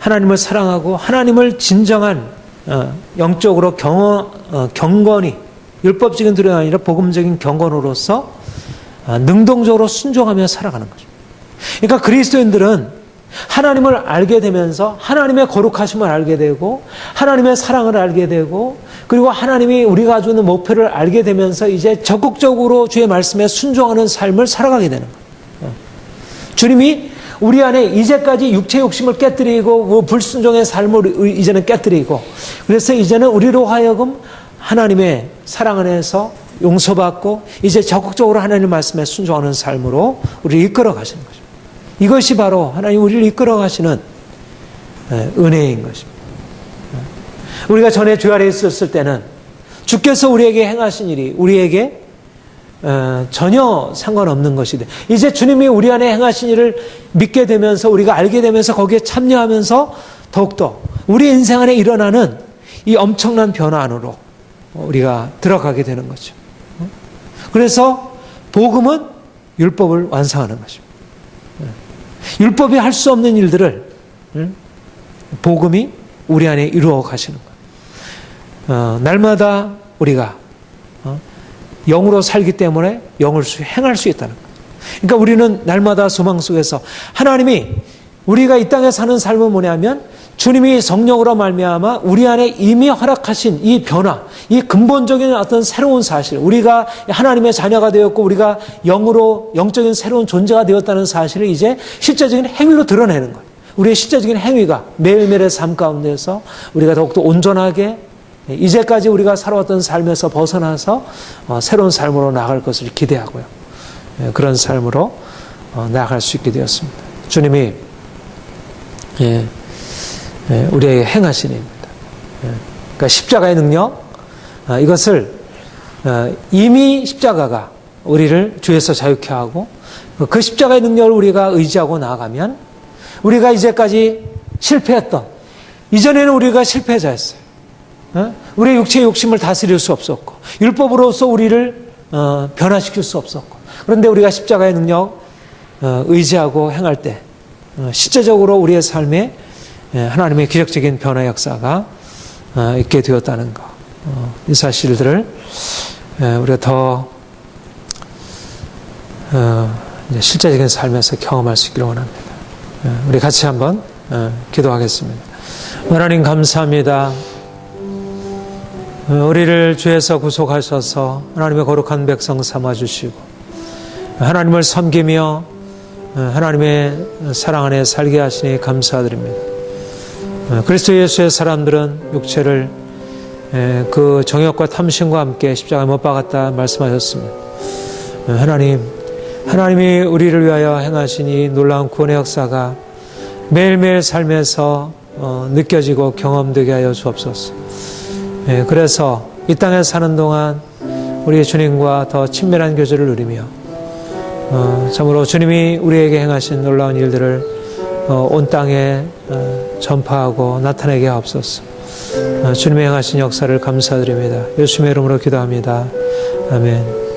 하나님을 사랑하고 하나님을 진정한 영적으로 경건히 율법적인 두려움이 아니라 복음적인 경건으로서 능동적으로 순종하며 살아가는 거죠. 그러니까 그리스도인들은 하나님을 알게 되면서 하나님의 거룩하심을 알게 되고 하나님의 사랑을 알게 되고 그리고 하나님이 우리가 가지고 있는 목표를 알게 되면서 이제 적극적으로 주의 말씀에 순종하는 삶을 살아가게 되는 거예요. 주님이 우리 안에 이제까지 육체 욕심을 깨뜨리고 불순종의 삶을 이제는 깨뜨리고 그래서 이제는 우리로 하여금 하나님의 사랑 안에서 용서받고 이제 적극적으로 하나님 말씀에 순종하는 삶으로 우리를 이끌어 가시는 거죠. 이것이 바로 하나님 우리를 이끌어 가시는 은혜인 것입니다. 우리가 전에 죄 아래 있었을 때는 주께서 우리에게 행하신 일이 우리에게 전혀 상관없는 것이 돼. 이제 주님이 우리 안에 행하신 일을 믿게 되면서 우리가 알게 되면서 거기에 참여하면서 더욱더 우리 인생 안에 일어나는 이 엄청난 변화 안으로 우리가 들어가게 되는 거죠. 그래서 복음은 율법을 완성하는 것입니다. 율법이 할 수 없는 일들을 복음이 우리 안에 이루어 가시는 거예요. 날마다 우리가 영으로 살기 때문에 영을 행할 수 있다는 거예요. 그러니까 우리는 날마다 소망 속에서 하나님이 우리가 이 땅에 사는 삶은 뭐냐면 주님이 성령으로 말미암아 우리 안에 이미 허락하신 이 변화, 이 근본적인 어떤 새로운 사실, 우리가 하나님의 자녀가 되었고 우리가 영으로 영적인 새로운 존재가 되었다는 사실을 이제 실제적인 행위로 드러내는 거예요. 우리의 실제적인 행위가 매일매일의 삶 가운데서 우리가 더욱더 온전하게 이제까지 우리가 살아왔던 삶에서 벗어나서 새로운 삶으로 나아갈 것을 기대하고요. 그런 삶으로 나아갈 수 있게 되었습니다. 주님이 우리에게 행하신 일입니다. 그러니까 십자가의 능력, 이것을 이미 십자가가 우리를 죄에서 자유케 하고 그 십자가의 능력을 우리가 의지하고 나아가면 우리가 이제까지 실패했던, 이전에는 우리가 실패자였어요. 우리의 육체의 욕심을 다스릴 수 없었고 율법으로서 우리를 변화시킬 수 없었고, 그런데 우리가 십자가의 능력 의지하고 행할 때 실제적으로 우리의 삶에 하나님의 기적적인 변화 역사가 있게 되었다는 것, 이 사실들을 우리가 더 실제적인 삶에서 경험할 수 있기를 원합니다. 우리 같이 한번 기도하겠습니다. 하나님 감사합니다. 우리를 죄에서 구속하셔서 하나님의 거룩한 백성 삼아주시고 하나님을 섬기며 하나님의 사랑 안에 살게 하시니 감사드립니다. 그리스도 예수의 사람들은 육체를 그 정욕과 탐심과 함께 십자가에 못 박았다 말씀하셨습니다. 하나님이 우리를 위하여 행하신 이 놀라운 구원의 역사가 매일매일 삶에서 느껴지고 경험되게 하여 주옵소서. 그래서 이 땅에 사는 동안 우리 주님과 더 친밀한 교제를 누리며 참으로 주님이 우리에게 행하신 놀라운 일들을 온 땅에 전파하고 나타내게 하옵소서. 주님의 행하신 역사를 감사드립니다. 예수님의 이름으로 기도합니다. 아멘.